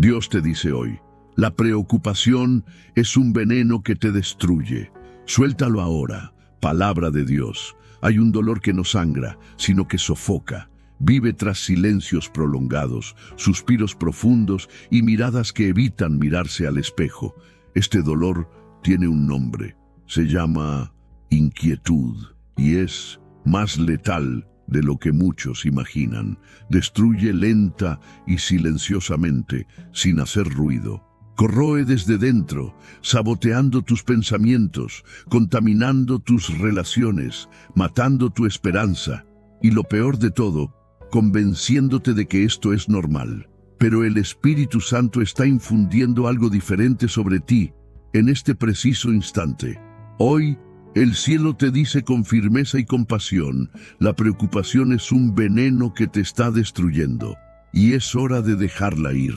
Dios te dice hoy, la preocupación es un veneno que te destruye. Suéltalo ahora, palabra de Dios. Hay un dolor que no sangra, sino que sofoca. Vive tras silencios prolongados, suspiros profundos y miradas que evitan mirarse al espejo. Este dolor tiene un nombre. Se llama inquietud y es más letal de lo que muchos imaginan. Destruye lenta y silenciosamente, sin hacer ruido. Corroe desde dentro, saboteando tus pensamientos, contaminando tus relaciones, matando tu esperanza. Y lo peor de todo, convenciéndote de que esto es normal. Pero el Espíritu Santo está infundiendo algo diferente sobre ti en este preciso instante. Hoy, el cielo te dice con firmeza y compasión, la preocupación es un veneno que te está destruyendo, y es hora de dejarla ir.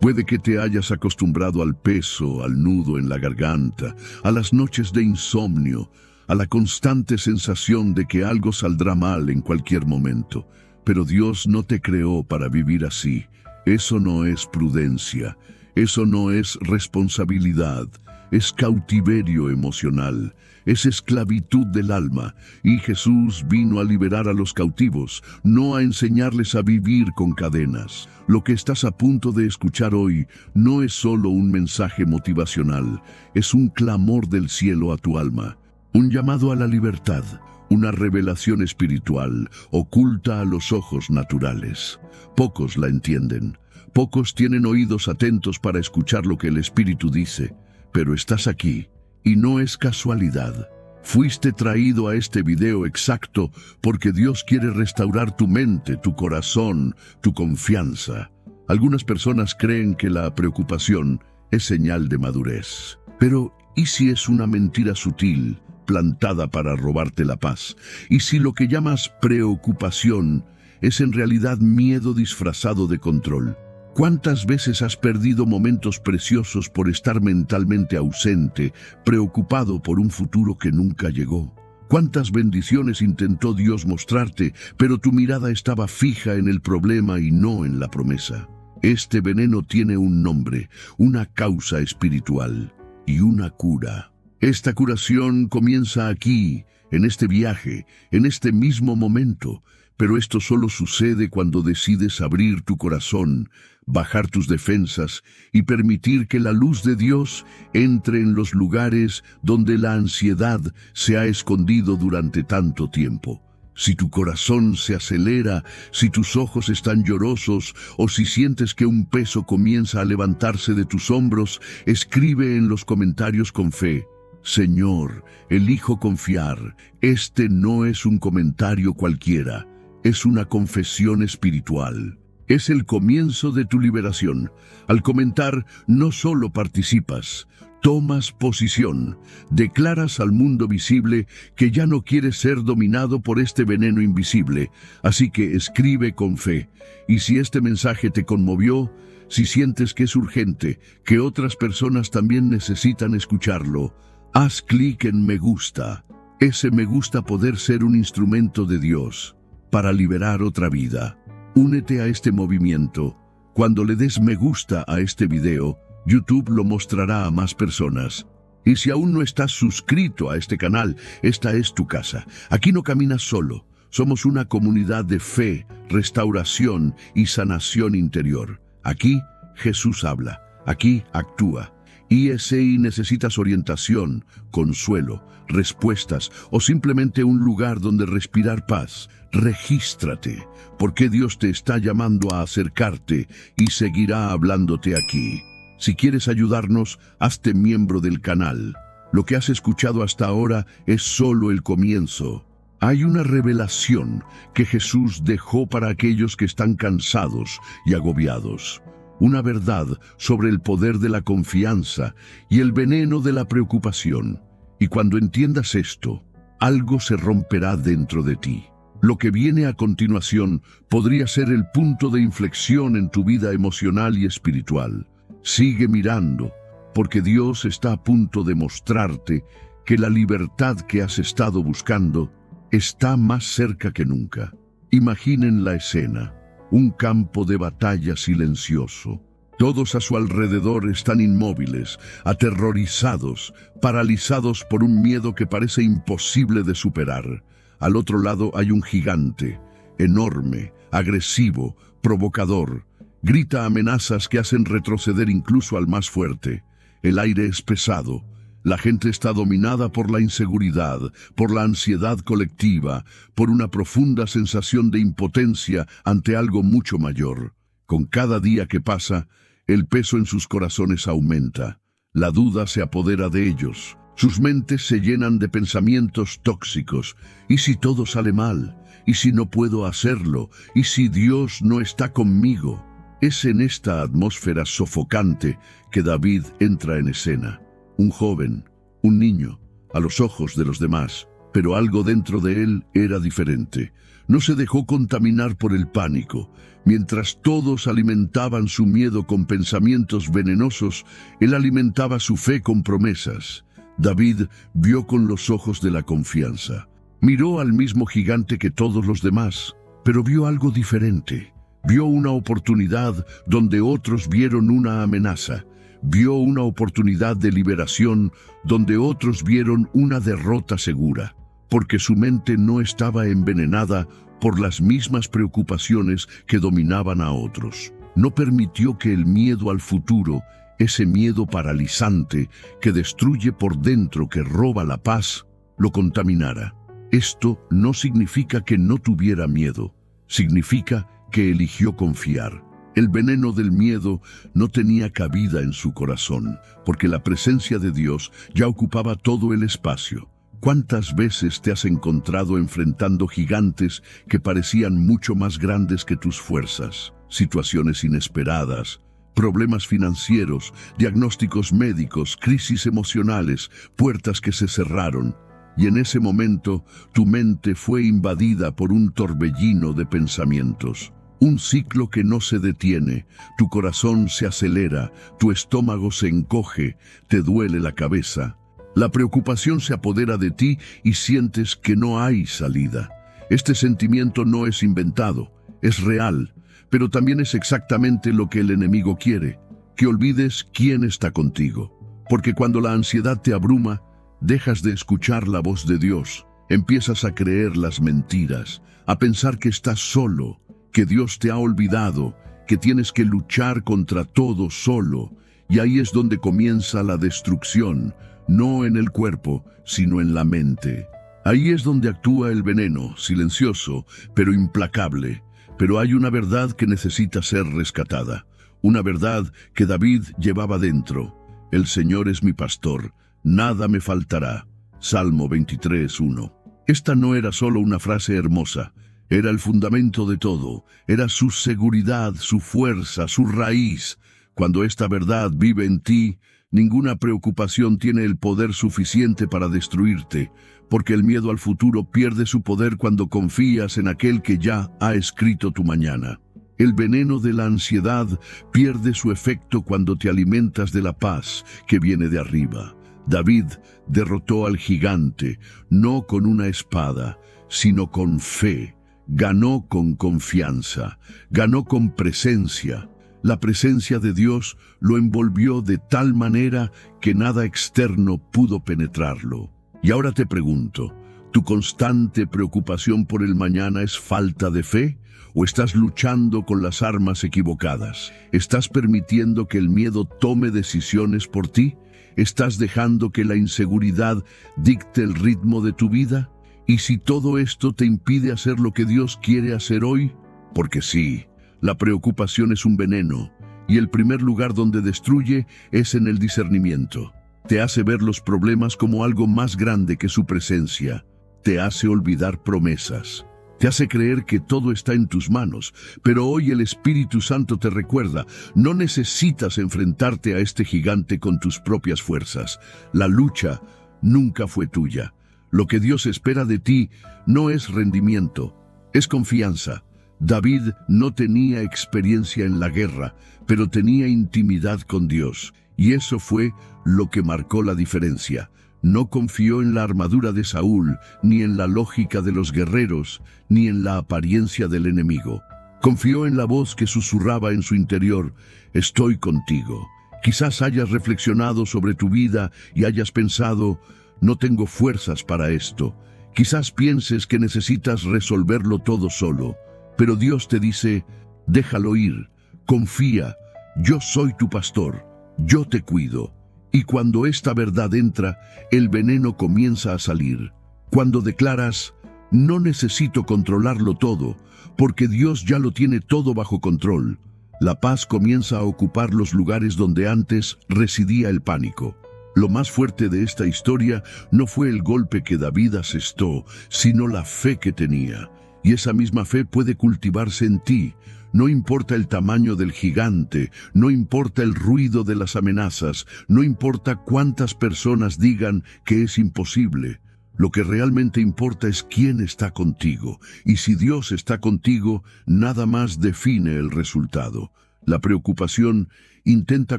Puede que te hayas acostumbrado al peso, al nudo en la garganta, a las noches de insomnio, a la constante sensación de que algo saldrá mal en cualquier momento. Pero Dios no te creó para vivir así. Eso no es prudencia, eso no es responsabilidad, es cautiverio emocional, es esclavitud del alma, y Jesús vino a liberar a los cautivos, no a enseñarles a vivir con cadenas. Lo que estás a punto de escuchar hoy no es solo un mensaje motivacional, es un clamor del cielo a tu alma, un llamado a la libertad, una revelación espiritual oculta a los ojos naturales. Pocos la entienden, pocos tienen oídos atentos para escuchar lo que el Espíritu dice, pero estás aquí. Y no es casualidad. Fuiste traído a este video exacto porque Dios quiere restaurar tu mente, tu corazón, tu confianza. Algunas personas creen que la preocupación es señal de madurez. Pero, ¿y si es una mentira sutil, plantada para robarte la paz? ¿Y si lo que llamas preocupación es en realidad miedo disfrazado de control? ¿Cuántas veces has perdido momentos preciosos por estar mentalmente ausente, preocupado por un futuro que nunca llegó? ¿Cuántas bendiciones intentó Dios mostrarte, pero tu mirada estaba fija en el problema y no en la promesa? Este veneno tiene un nombre, una causa espiritual y una cura. Esta curación comienza aquí, en este viaje, en este mismo momento. Pero esto solo sucede cuando decides abrir tu corazón, bajar tus defensas y permitir que la luz de Dios entre en los lugares donde la ansiedad se ha escondido durante tanto tiempo. Si tu corazón se acelera, si tus ojos están llorosos o si sientes que un peso comienza a levantarse de tus hombros, escribe en los comentarios con fe: Señor, elijo confiar. Este no es un comentario cualquiera. Es una confesión espiritual. Es el comienzo de tu liberación. Al comentar, no solo participas, tomas posición. Declaras al mundo visible que ya no quieres ser dominado por este veneno invisible. Así que escribe con fe. Y si este mensaje te conmovió, si sientes que es urgente, que otras personas también necesitan escucharlo, haz clic en me gusta. Ese me gusta poder ser un instrumento de Dios para liberar otra vida. Únete a este movimiento. Cuando le des me gusta a este video, YouTube lo mostrará a más personas. Y si aún no estás suscrito a este canal, esta es tu casa. Aquí no caminas solo. Somos una comunidad de fe, restauración y sanación interior. Aquí Jesús habla. Aquí actúa. ISI necesitas orientación, consuelo, respuestas o simplemente un lugar donde respirar paz. Regístrate, porque Dios te está llamando a acercarte y seguirá hablándote aquí. Si quieres ayudarnos, hazte miembro del canal. Lo que has escuchado hasta ahora es solo el comienzo. Hay una revelación que Jesús dejó para aquellos que están cansados y agobiados. Una verdad sobre el poder de la confianza y el veneno de la preocupación. Y cuando entiendas esto, algo se romperá dentro de ti. Lo que viene a continuación podría ser el punto de inflexión en tu vida emocional y espiritual. Sigue mirando, porque Dios está a punto de mostrarte que la libertad que has estado buscando está más cerca que nunca. Imaginen la escena. Un campo de batalla silencioso. Todos a su alrededor están inmóviles, aterrorizados, paralizados por un miedo que parece imposible de superar. Al otro lado hay un gigante, enorme, agresivo, provocador. Grita amenazas que hacen retroceder incluso al más fuerte. El aire es pesado. La gente está dominada por la inseguridad, por la ansiedad colectiva, por una profunda sensación de impotencia ante algo mucho mayor. Con cada día que pasa, el peso en sus corazones aumenta. La duda se apodera de ellos. Sus mentes se llenan de pensamientos tóxicos. ¿Y si todo sale mal? ¿Y si no puedo hacerlo? ¿Y si Dios no está conmigo? Es en esta atmósfera sofocante que David entra en escena. Un joven, un niño, a los ojos de los demás, pero algo dentro de él era diferente. No se dejó contaminar por el pánico. Mientras todos alimentaban su miedo con pensamientos venenosos, él alimentaba su fe con promesas. David vio con los ojos de la confianza. Miró al mismo gigante que todos los demás, pero vio algo diferente. Vio una oportunidad donde otros vieron una amenaza. Vio una oportunidad de liberación donde otros vieron una derrota segura, porque su mente no estaba envenenada por las mismas preocupaciones que dominaban a otros. No permitió que el miedo al futuro, ese miedo paralizante que destruye por dentro, que roba la paz, lo contaminara. Esto no significa que no tuviera miedo, significa que eligió confiar. El veneno del miedo no tenía cabida en su corazón, porque la presencia de Dios ya ocupaba todo el espacio. ¿Cuántas veces te has encontrado enfrentando gigantes que parecían mucho más grandes que tus fuerzas? Situaciones inesperadas, problemas financieros, diagnósticos médicos, crisis emocionales, puertas que se cerraron. Y en ese momento, tu mente fue invadida por un torbellino de pensamientos. Un ciclo que no se detiene, tu corazón se acelera, tu estómago se encoge, te duele la cabeza. La preocupación se apodera de ti y sientes que no hay salida. Este sentimiento no es inventado, es real, pero también es exactamente lo que el enemigo quiere, que olvides quién está contigo. Porque cuando la ansiedad te abruma, dejas de escuchar la voz de Dios, empiezas a creer las mentiras, a pensar que estás solo, que Dios te ha olvidado, que tienes que luchar contra todo solo, y ahí es donde comienza la destrucción, no en el cuerpo, sino en la mente. Ahí es donde actúa el veneno, silencioso, pero implacable. Pero hay una verdad que necesita ser rescatada, una verdad que David llevaba dentro. El Señor es mi pastor, nada me faltará. Salmo 23:1. Esta no era solo una frase hermosa, era el fundamento de todo, era su seguridad, su fuerza, su raíz. Cuando esta verdad vive en ti, ninguna preocupación tiene el poder suficiente para destruirte, porque el miedo al futuro pierde su poder cuando confías en aquel que ya ha escrito tu mañana. El veneno de la ansiedad pierde su efecto cuando te alimentas de la paz que viene de arriba. David derrotó al gigante, no con una espada, sino con fe. Ganó con confianza, ganó con presencia. La presencia de Dios lo envolvió de tal manera que nada externo pudo penetrarlo. Y ahora te pregunto, ¿tu constante preocupación por el mañana es falta de fe? ¿O estás luchando con las armas equivocadas? ¿Estás permitiendo que el miedo tome decisiones por ti? ¿Estás dejando que la inseguridad dicte el ritmo de tu vida? ¿Y si todo esto te impide hacer lo que Dios quiere hacer hoy? Porque sí, la preocupación es un veneno, y el primer lugar donde destruye es en el discernimiento. Te hace ver los problemas como algo más grande que su presencia. Te hace olvidar promesas. Te hace creer que todo está en tus manos, pero hoy el Espíritu Santo te recuerda, no necesitas enfrentarte a este gigante con tus propias fuerzas. La lucha nunca fue tuya. Lo que Dios espera de ti no es rendimiento, es confianza. David no tenía experiencia en la guerra, pero tenía intimidad con Dios, y eso fue lo que marcó la diferencia. No confió en la armadura de Saúl, ni en la lógica de los guerreros, ni en la apariencia del enemigo. Confió en la voz que susurraba en su interior: estoy contigo. Quizás hayas reflexionado sobre tu vida y hayas pensado: no tengo fuerzas para esto. Quizás pienses que necesitas resolverlo todo solo, pero Dios te dice: déjalo ir, confía, yo soy tu pastor, yo te cuido. Y cuando esta verdad entra, el veneno comienza a salir. Cuando declaras: no necesito controlarlo todo, porque Dios ya lo tiene todo bajo control, la paz comienza a ocupar los lugares donde antes residía el pánico. Lo más fuerte de esta historia no fue el golpe que David asestó, sino la fe que tenía. Y esa misma fe puede cultivarse en ti. No importa el tamaño del gigante, no importa el ruido de las amenazas, no importa cuántas personas digan que es imposible. Lo que realmente importa es quién está contigo. Y si Dios está contigo, nada más define el resultado. La preocupación intenta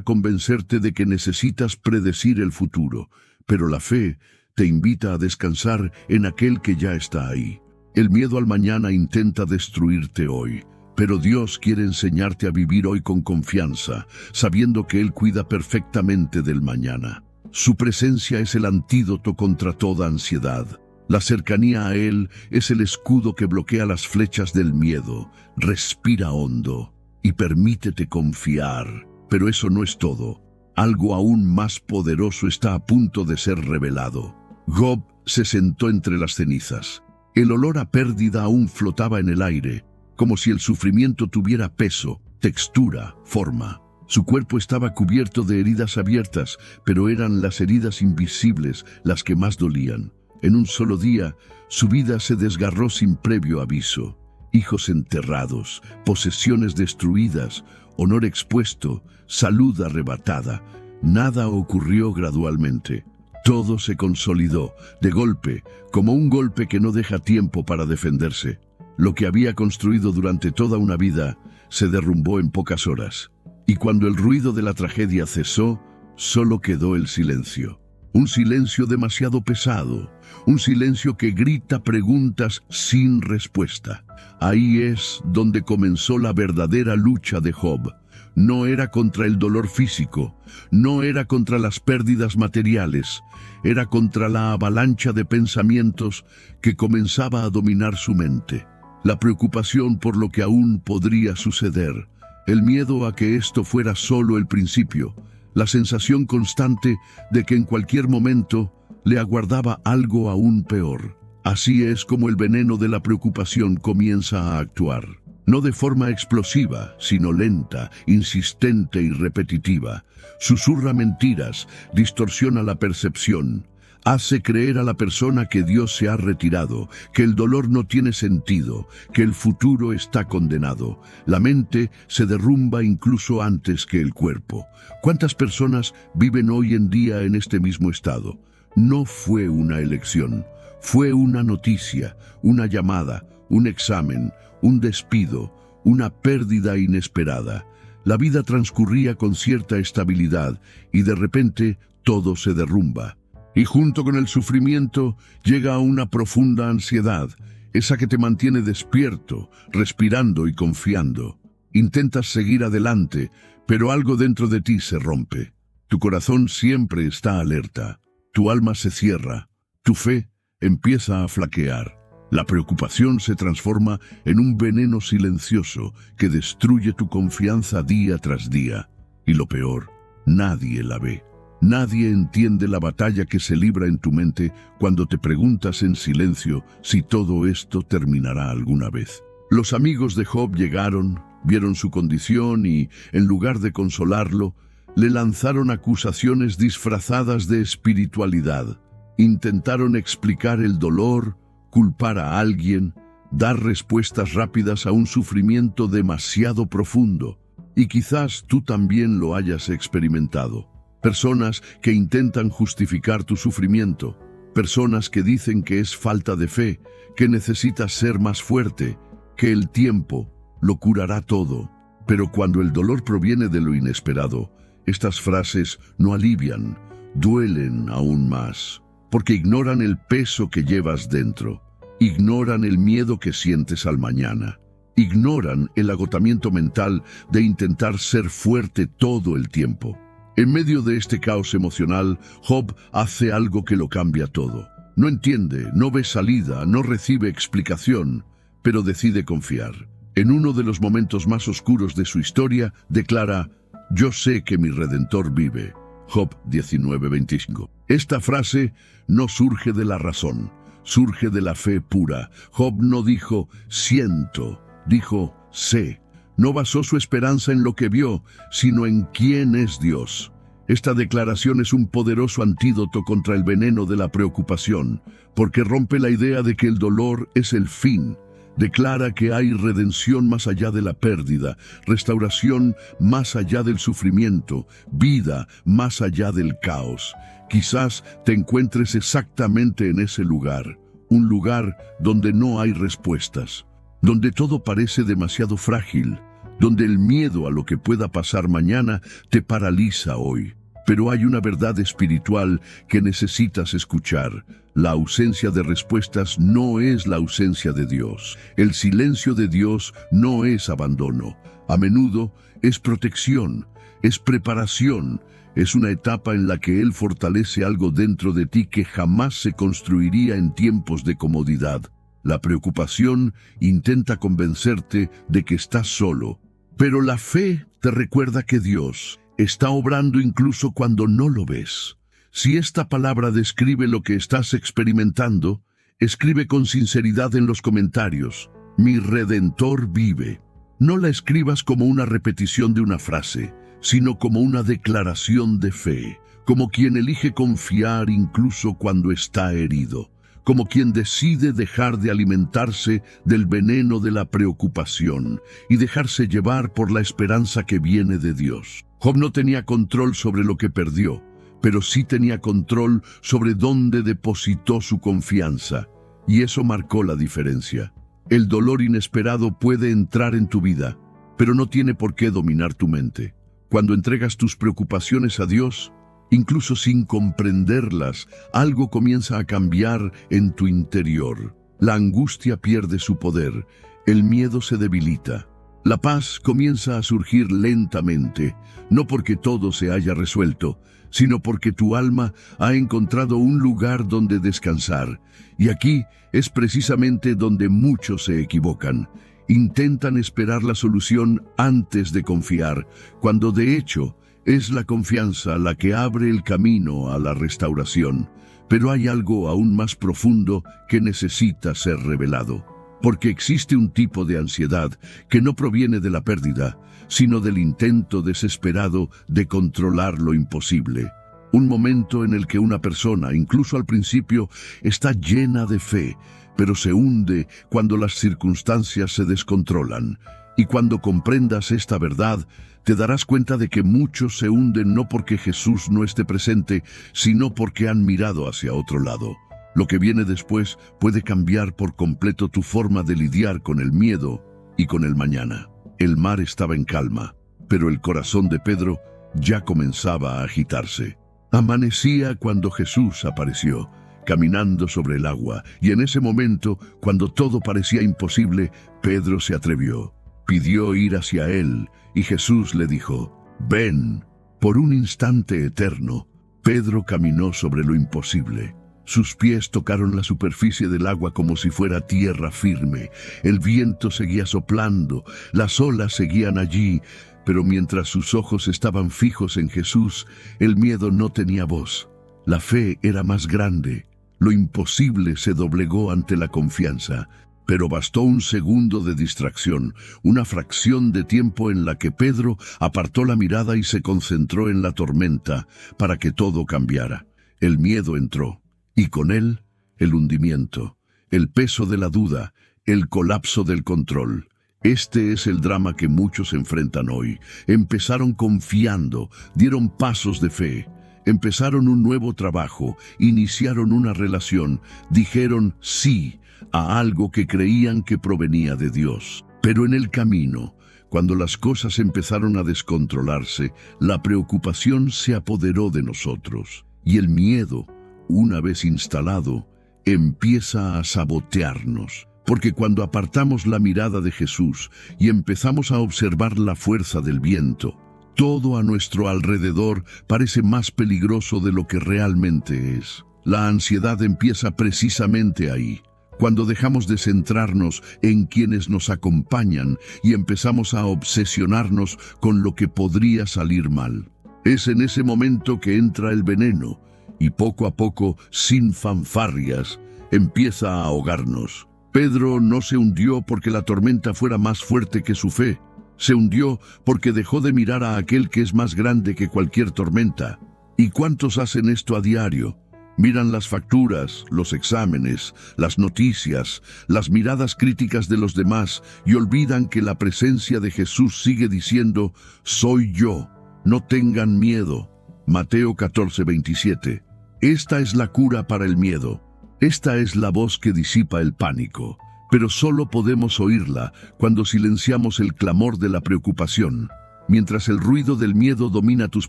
convencerte de que necesitas predecir el futuro, pero la fe te invita a descansar en aquel que ya está ahí. El miedo al mañana intenta destruirte hoy, pero Dios quiere enseñarte a vivir hoy con confianza, sabiendo que Él cuida perfectamente del mañana. Su presencia es el antídoto contra toda ansiedad. La cercanía a Él es el escudo que bloquea las flechas del miedo. Respira hondo y permítete confiar. Pero eso no es todo. Algo aún más poderoso está a punto de ser revelado. Job se sentó entre las cenizas. El olor a pérdida aún flotaba en el aire, como si el sufrimiento tuviera peso, textura, forma. Su cuerpo estaba cubierto de heridas abiertas, pero eran las heridas invisibles las que más dolían. En un solo día, su vida se desgarró sin previo aviso. Hijos enterrados, posesiones destruidas, honor expuesto, salud arrebatada. Nada ocurrió gradualmente. Todo se consolidó, de golpe, como un golpe que no deja tiempo para defenderse. Lo que había construido durante toda una vida se derrumbó en pocas horas. Y cuando el ruido de la tragedia cesó, solo quedó el silencio. Un silencio demasiado pesado, un silencio que grita preguntas sin respuesta. Ahí es donde comenzó la verdadera lucha de Job. No era contra el dolor físico, no era contra las pérdidas materiales, era contra la avalancha de pensamientos que comenzaba a dominar su mente. La preocupación por lo que aún podría suceder, el miedo a que esto fuera solo el principio, la sensación constante de que en cualquier momento le aguardaba algo aún peor. Así es como el veneno de la preocupación comienza a actuar. No de forma explosiva, sino lenta, insistente y repetitiva. Susurra mentiras, distorsiona la percepción. Hace creer a la persona que Dios se ha retirado, que el dolor no tiene sentido, que el futuro está condenado. La mente se derrumba incluso antes que el cuerpo. ¿Cuántas personas viven hoy en día en este mismo estado? No fue una elección, fue una noticia, una llamada, un examen, un despido, una pérdida inesperada. La vida transcurría con cierta estabilidad y de repente todo se derrumba. Y junto con el sufrimiento llega una profunda ansiedad, esa que te mantiene despierto, respirando y confiando. Intentas seguir adelante, pero algo dentro de ti se rompe. Tu corazón siempre está alerta, tu alma se cierra, tu fe empieza a flaquear. La preocupación se transforma en un veneno silencioso que destruye tu confianza día tras día. Y lo peor, nadie la ve. Nadie entiende la batalla que se libra en tu mente cuando te preguntas en silencio si todo esto terminará alguna vez. Los amigos de Job llegaron, vieron su condición y, en lugar de consolarlo, le lanzaron acusaciones disfrazadas de espiritualidad. Intentaron explicar el dolor, culpar a alguien, dar respuestas rápidas a un sufrimiento demasiado profundo. Y quizás tú también lo hayas experimentado. Personas que intentan justificar tu sufrimiento, personas que dicen que es falta de fe, que necesitas ser más fuerte, que el tiempo lo curará todo. Pero cuando el dolor proviene de lo inesperado, estas frases no alivian, duelen aún más, porque ignoran el peso que llevas dentro, ignoran el miedo que sientes al mañana, Ignoran el agotamiento mental de intentar ser fuerte todo el tiempo. En medio de este caos emocional, Job hace algo que lo cambia todo. No entiende, no ve salida, no recibe explicación, pero decide confiar. En uno de los momentos más oscuros de su historia, declara: «Yo sé que mi Redentor vive». Job 19:25. Esta frase no surge de la razón, surge de la fe pura. Job no dijo «siento», dijo «sé». No basó su esperanza en lo que vio, sino en quién es Dios. Esta declaración es un poderoso antídoto contra el veneno de la preocupación, porque rompe la idea de que el dolor es el fin. Declara que hay redención más allá de la pérdida, restauración más allá del sufrimiento, vida más allá del caos. Quizás te encuentres exactamente en ese lugar, un lugar donde no hay respuestas, donde todo parece demasiado frágil, donde el miedo a lo que pueda pasar mañana te paraliza hoy. Pero hay una verdad espiritual que necesitas escuchar. La ausencia de respuestas no es la ausencia de Dios. El silencio de Dios no es abandono. A menudo es protección, es preparación, es una etapa en la que Él fortalece algo dentro de ti que jamás se construiría en tiempos de comodidad. La preocupación intenta convencerte de que estás solo, pero la fe te recuerda que Dios está obrando incluso cuando no lo ves. Si esta palabra describe lo que estás experimentando, escribe con sinceridad en los comentarios: «Mi Redentor vive». No la escribas como una repetición de una frase, sino como una declaración de fe, como quien elige confiar incluso cuando está herido, como quien decide dejar de alimentarse del veneno de la preocupación y dejarse llevar por la esperanza que viene de Dios. Job no tenía control sobre lo que perdió, pero sí tenía control sobre dónde depositó su confianza, y eso marcó la diferencia. El dolor inesperado puede entrar en tu vida, pero no tiene por qué dominar tu mente. Cuando entregas tus preocupaciones a Dios, incluso sin comprenderlas, algo comienza a cambiar en tu interior. La angustia pierde su poder, el miedo se debilita. La paz comienza a surgir lentamente, no porque todo se haya resuelto, sino porque tu alma ha encontrado un lugar donde descansar. Y aquí es precisamente donde muchos se equivocan. Intentan esperar la solución antes de confiar, cuando de hecho es la confianza la que abre el camino a la restauración. Pero hay algo aún más profundo que necesita ser revelado. Porque existe un tipo de ansiedad que no proviene de la pérdida, sino del intento desesperado de controlar lo imposible. Un momento en el que una persona, incluso al principio, está llena de fe, pero se hunde cuando las circunstancias se descontrolan. Y cuando comprendas esta verdad, te darás cuenta de que muchos se hunden no porque Jesús no esté presente, sino porque han mirado hacia otro lado. Lo que viene después puede cambiar por completo tu forma de lidiar con el miedo y con el mañana. El mar estaba en calma, pero el corazón de Pedro ya comenzaba a agitarse. Amanecía cuando Jesús apareció, caminando sobre el agua, y en ese momento, cuando todo parecía imposible, Pedro se atrevió. Pidió ir hacia él, y Jesús le dijo: «Ven». Por un instante eterno, Pedro caminó sobre lo imposible. Sus pies tocaron la superficie del agua como si fuera tierra firme. El viento seguía soplando, las olas seguían allí, pero mientras sus ojos estaban fijos en Jesús, el miedo no tenía voz. La fe era más grande. Lo imposible se doblegó ante la confianza. Pero bastó un segundo de distracción, una fracción de tiempo en la que Pedro apartó la mirada y se concentró en la tormenta para que todo cambiara. El miedo entró. Y con él, el hundimiento, el peso de la duda, el colapso del control. Este es el drama que muchos enfrentan hoy. Empezaron confiando, dieron pasos de fe, empezaron un nuevo trabajo, iniciaron una relación, dijeron sí a algo que creían que provenía de Dios. Pero en el camino, cuando las cosas empezaron a descontrolarse, la preocupación se apoderó de nosotros, y el miedo, una vez instalado, empieza a sabotearnos. Porque cuando apartamos la mirada de Jesús y empezamos a observar la fuerza del viento, todo a nuestro alrededor parece más peligroso de lo que realmente es. La ansiedad empieza precisamente ahí, cuando dejamos de centrarnos en quienes nos acompañan y empezamos a obsesionarnos con lo que podría salir mal. Es en ese momento que entra el veneno y poco a poco, sin fanfarrias, empieza a ahogarnos. Pedro no se hundió porque la tormenta fuera más fuerte que su fe. Se hundió porque dejó de mirar a aquel que es más grande que cualquier tormenta. ¿Y cuántos hacen esto a diario? Miran las facturas, los exámenes, las noticias, las miradas críticas de los demás y olvidan que la presencia de Jesús sigue diciendo: soy yo, no tengan miedo. Mateo 14:27. Esta es la cura para el miedo. Esta es la voz que disipa el pánico. Pero solo podemos oírla cuando silenciamos el clamor de la preocupación. Mientras el ruido del miedo domina tus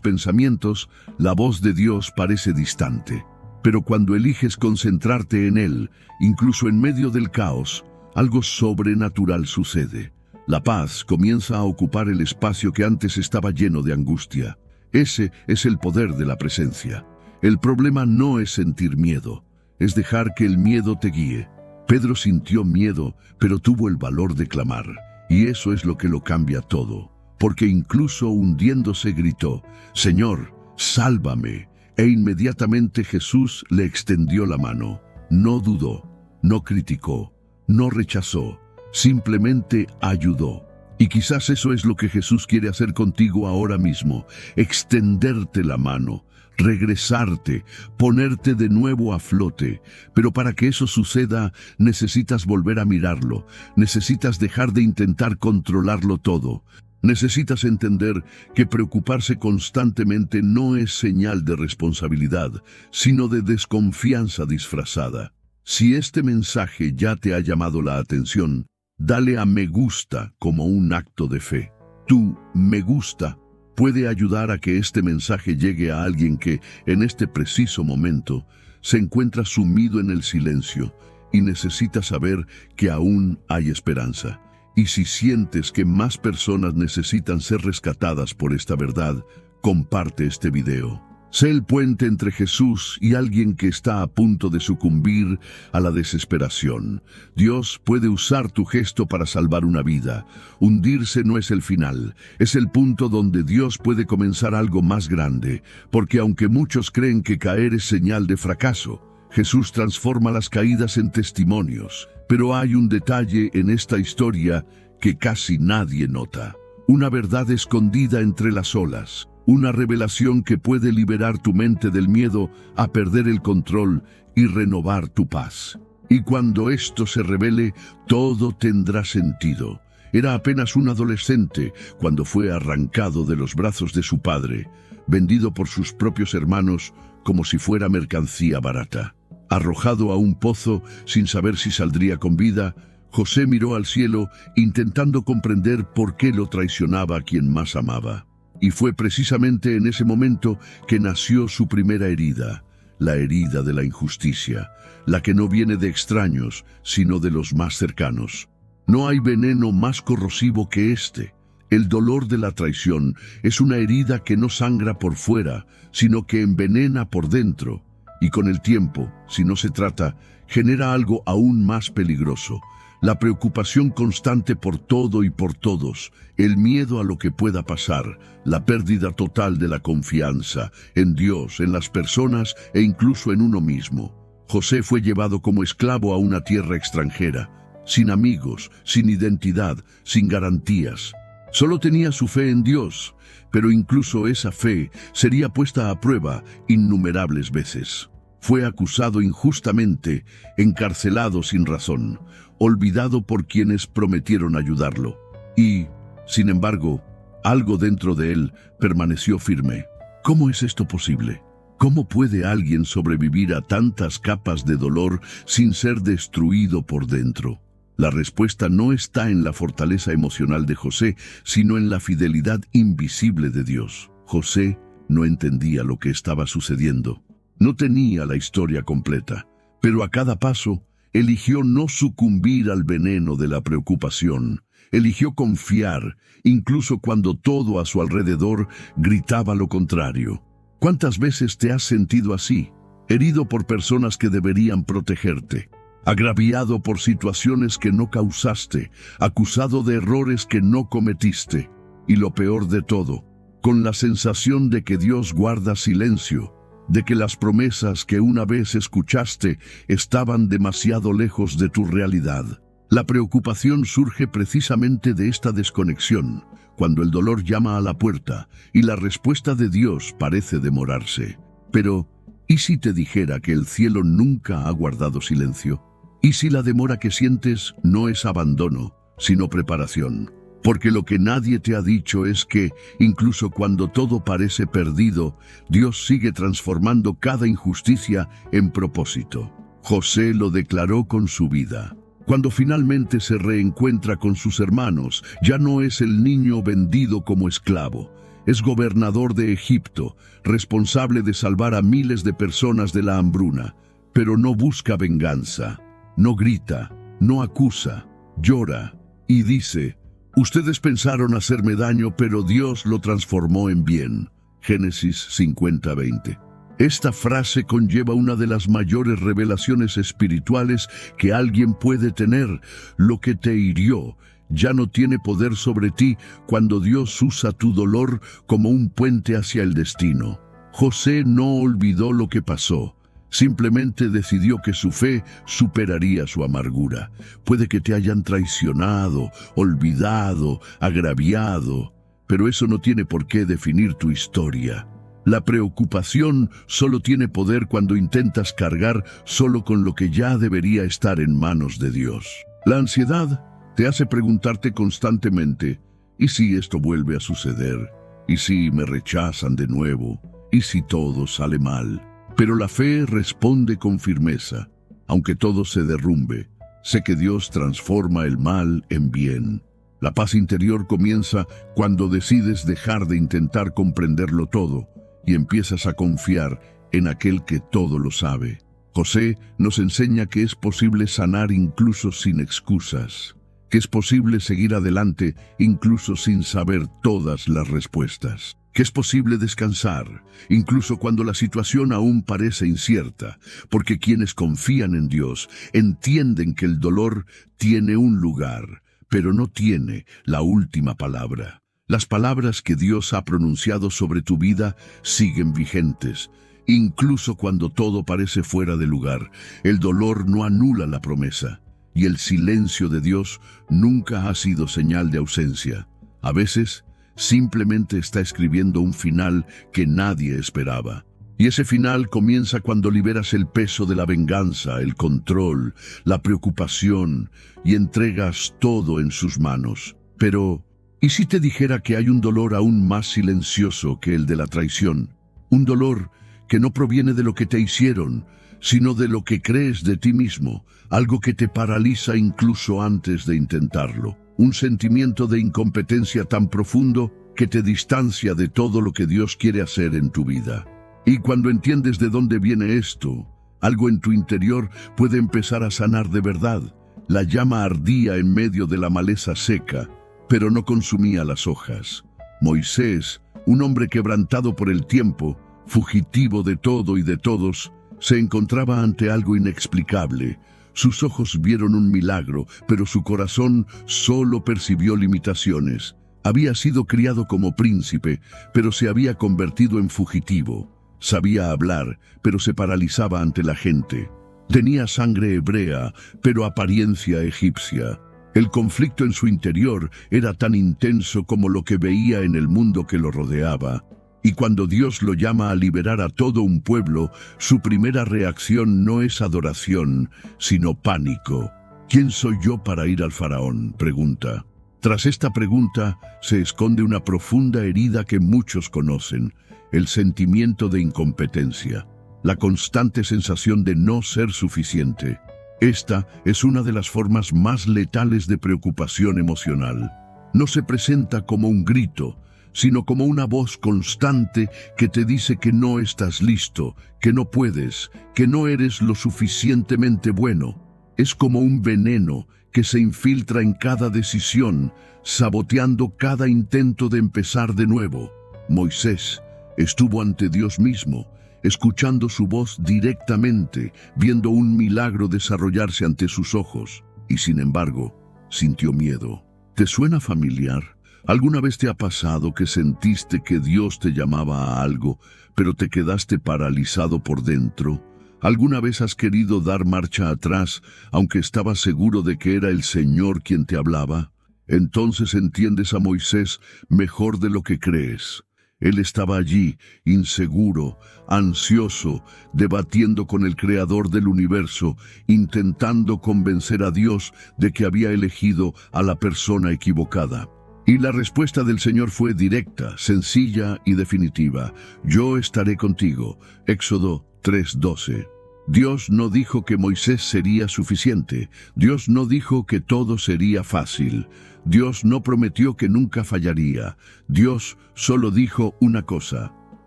pensamientos, la voz de Dios parece distante. Pero cuando eliges concentrarte en Él, incluso en medio del caos, algo sobrenatural sucede. La paz comienza a ocupar el espacio que antes estaba lleno de angustia. Ese es el poder de la presencia. El problema no es sentir miedo, es dejar que el miedo te guíe. Pedro sintió miedo, pero tuvo el valor de clamar, y eso es lo que lo cambia todo. Porque incluso hundiéndose gritó: Señor, sálvame. E inmediatamente Jesús le extendió la mano. No dudó, no criticó, no rechazó, simplemente ayudó. Y quizás eso es lo que Jesús quiere hacer contigo ahora mismo: extenderte la mano, regresarte, ponerte de nuevo a flote. Pero para que eso suceda, necesitas volver a mirarlo, necesitas dejar de intentar controlarlo todo. Necesitas entender que preocuparse constantemente no es señal de responsabilidad, sino de desconfianza disfrazada. Si este mensaje ya te ha llamado la atención, dale a me gusta como un acto de fe. Tu me gusta puede ayudar a que este mensaje llegue a alguien que, en este preciso momento, se encuentra sumido en el silencio y necesita saber que aún hay esperanza. Y si sientes que más personas necesitan ser rescatadas por esta verdad, comparte este video. Sé el puente entre Jesús y alguien que está a punto de sucumbir a la desesperación. Dios puede usar tu gesto para salvar una vida. Hundirse no es el final, es el punto donde Dios puede comenzar algo más grande, porque aunque muchos creen que caer es señal de fracaso, Jesús transforma las caídas en testimonios. Pero hay un detalle en esta historia que casi nadie nota. Una verdad escondida entre las olas. Una revelación que puede liberar tu mente del miedo a perder el control y renovar tu paz. Y cuando esto se revele, todo tendrá sentido. Era apenas un adolescente cuando fue arrancado de los brazos de su padre, vendido por sus propios hermanos como si fuera mercancía barata. Arrojado a un pozo sin saber si saldría con vida, José miró al cielo intentando comprender por qué lo traicionaba a quien más amaba. Y fue precisamente en ese momento que nació su primera herida, la herida de la injusticia, la que no viene de extraños, sino de los más cercanos. No hay veneno más corrosivo que este. El dolor de la traición es una herida que no sangra por fuera, sino que envenena por dentro. Y con el tiempo, si no se trata, genera algo aún más peligroso. La preocupación constante por todo y por todos, el miedo a lo que pueda pasar, la pérdida total de la confianza en Dios, en las personas e incluso en uno mismo. José fue llevado como esclavo a una tierra extranjera, sin amigos, sin identidad, sin garantías. Solo tenía su fe en Dios, pero incluso esa fe sería puesta a prueba innumerables veces. Fue acusado injustamente, encarcelado sin razón, olvidado por quienes prometieron ayudarlo. Y, sin embargo, algo dentro de él permaneció firme. ¿Cómo es esto posible? ¿Cómo puede alguien sobrevivir a tantas capas de dolor sin ser destruido por dentro? La respuesta no está en la fortaleza emocional de José, sino en la fidelidad invisible de Dios. José no entendía lo que estaba sucediendo. No tenía la historia completa, pero a cada paso eligió no sucumbir al veneno de la preocupación. Eligió confiar, incluso cuando todo a su alrededor gritaba lo contrario. ¿Cuántas veces te has sentido así? Herido por personas que deberían protegerte, agraviado por situaciones que no causaste, acusado de errores que no cometiste, y lo peor de todo, con la sensación de que Dios guarda silencio, de que las promesas que una vez escuchaste estaban demasiado lejos de tu realidad. La preocupación surge precisamente de esta desconexión, cuando el dolor llama a la puerta y la respuesta de Dios parece demorarse. Pero, ¿y si te dijera que el cielo nunca ha guardado silencio? ¿Y si la demora que sientes no es abandono, sino preparación? Porque lo que nadie te ha dicho es que, incluso cuando todo parece perdido, Dios sigue transformando cada injusticia en propósito. José lo declaró con su vida. Cuando finalmente se reencuentra con sus hermanos, ya no es el niño vendido como esclavo. Es gobernador de Egipto, responsable de salvar a miles de personas de la hambruna. Pero no busca venganza, no grita, no acusa, llora y dice: ustedes pensaron hacerme daño, pero Dios lo transformó en bien. Génesis 50:20. Esta frase conlleva una de las mayores revelaciones espirituales que alguien puede tener. Lo que te hirió ya no tiene poder sobre ti cuando Dios usa tu dolor como un puente hacia el destino. José no olvidó lo que pasó. Simplemente decidió que su fe superaría su amargura. Puede que te hayan traicionado, olvidado, agraviado, pero eso no tiene por qué definir tu historia. La preocupación solo tiene poder cuando intentas cargar solo con lo que ya debería estar en manos de Dios. La ansiedad te hace preguntarte constantemente: ¿y si esto vuelve a suceder? ¿Y si me rechazan de nuevo? ¿Y si todo sale mal? Pero la fe responde con firmeza. Aunque todo se derrumbe, sé que Dios transforma el mal en bien. La paz interior comienza cuando decides dejar de intentar comprenderlo todo y empiezas a confiar en aquel que todo lo sabe. José nos enseña que es posible sanar incluso sin excusas, que es posible seguir adelante incluso sin saber todas las respuestas, que es posible descansar incluso cuando la situación aún parece incierta, porque quienes confían en Dios entienden que el dolor tiene un lugar, pero no tiene la última palabra. Las palabras que Dios ha pronunciado sobre tu vida siguen vigentes, incluso cuando todo parece fuera de lugar. El dolor no anula la promesa, y el silencio de Dios nunca ha sido señal de ausencia. A veces, simplemente está escribiendo un final que nadie esperaba. Y ese final comienza cuando liberas el peso de la venganza, el control, la preocupación y entregas todo en sus manos. Pero, ¿y si te dijera que hay un dolor aún más silencioso que el de la traición? Un dolor que no proviene de lo que te hicieron, sino de lo que crees de ti mismo, algo que te paraliza incluso antes de intentarlo. Un sentimiento de incompetencia tan profundo que te distancia de todo lo que Dios quiere hacer en tu vida. Y cuando entiendes de dónde viene esto, algo en tu interior puede empezar a sanar de verdad. La llama ardía en medio de la maleza seca, pero no consumía las hojas. Moisés, un hombre quebrantado por el tiempo, fugitivo de todo y de todos, se encontraba ante algo inexplicable. Sus ojos vieron un milagro, pero su corazón solo percibió limitaciones. Había sido criado como príncipe, pero se había convertido en fugitivo. Sabía hablar, pero se paralizaba ante la gente. Tenía sangre hebrea, pero apariencia egipcia. El conflicto en su interior era tan intenso como lo que veía en el mundo que lo rodeaba. Y cuando Dios lo llama a liberar a todo un pueblo, su primera reacción no es adoración, sino pánico. ¿Quién soy yo para ir al faraón?, pregunta. Tras esta pregunta se esconde una profunda herida que muchos conocen: el sentimiento de incompetencia, la constante sensación de no ser suficiente. Esta es una de las formas más letales de preocupación emocional. No se presenta como un grito, sino como una voz constante que te dice que no estás listo, que no puedes, que no eres lo suficientemente bueno. Es como un veneno que se infiltra en cada decisión, saboteando cada intento de empezar de nuevo. Moisés estuvo ante Dios mismo, escuchando su voz directamente, viendo un milagro desarrollarse ante sus ojos, y sin embargo, sintió miedo. ¿Te suena familiar? ¿Alguna vez te ha pasado que sentiste que Dios te llamaba a algo, pero te quedaste paralizado por dentro? ¿Alguna vez has querido dar marcha atrás, aunque estabas seguro de que era el Señor quien te hablaba? Entonces entiendes a Moisés mejor de lo que crees. Él estaba allí, inseguro, ansioso, debatiendo con el Creador del universo, intentando convencer a Dios de que había elegido a la persona equivocada. Y la respuesta del Señor fue directa, sencilla y definitiva. Yo estaré contigo. Éxodo 3:12. Dios no dijo que Moisés sería suficiente. Dios no dijo que todo sería fácil. Dios no prometió que nunca fallaría. Dios solo dijo una cosa: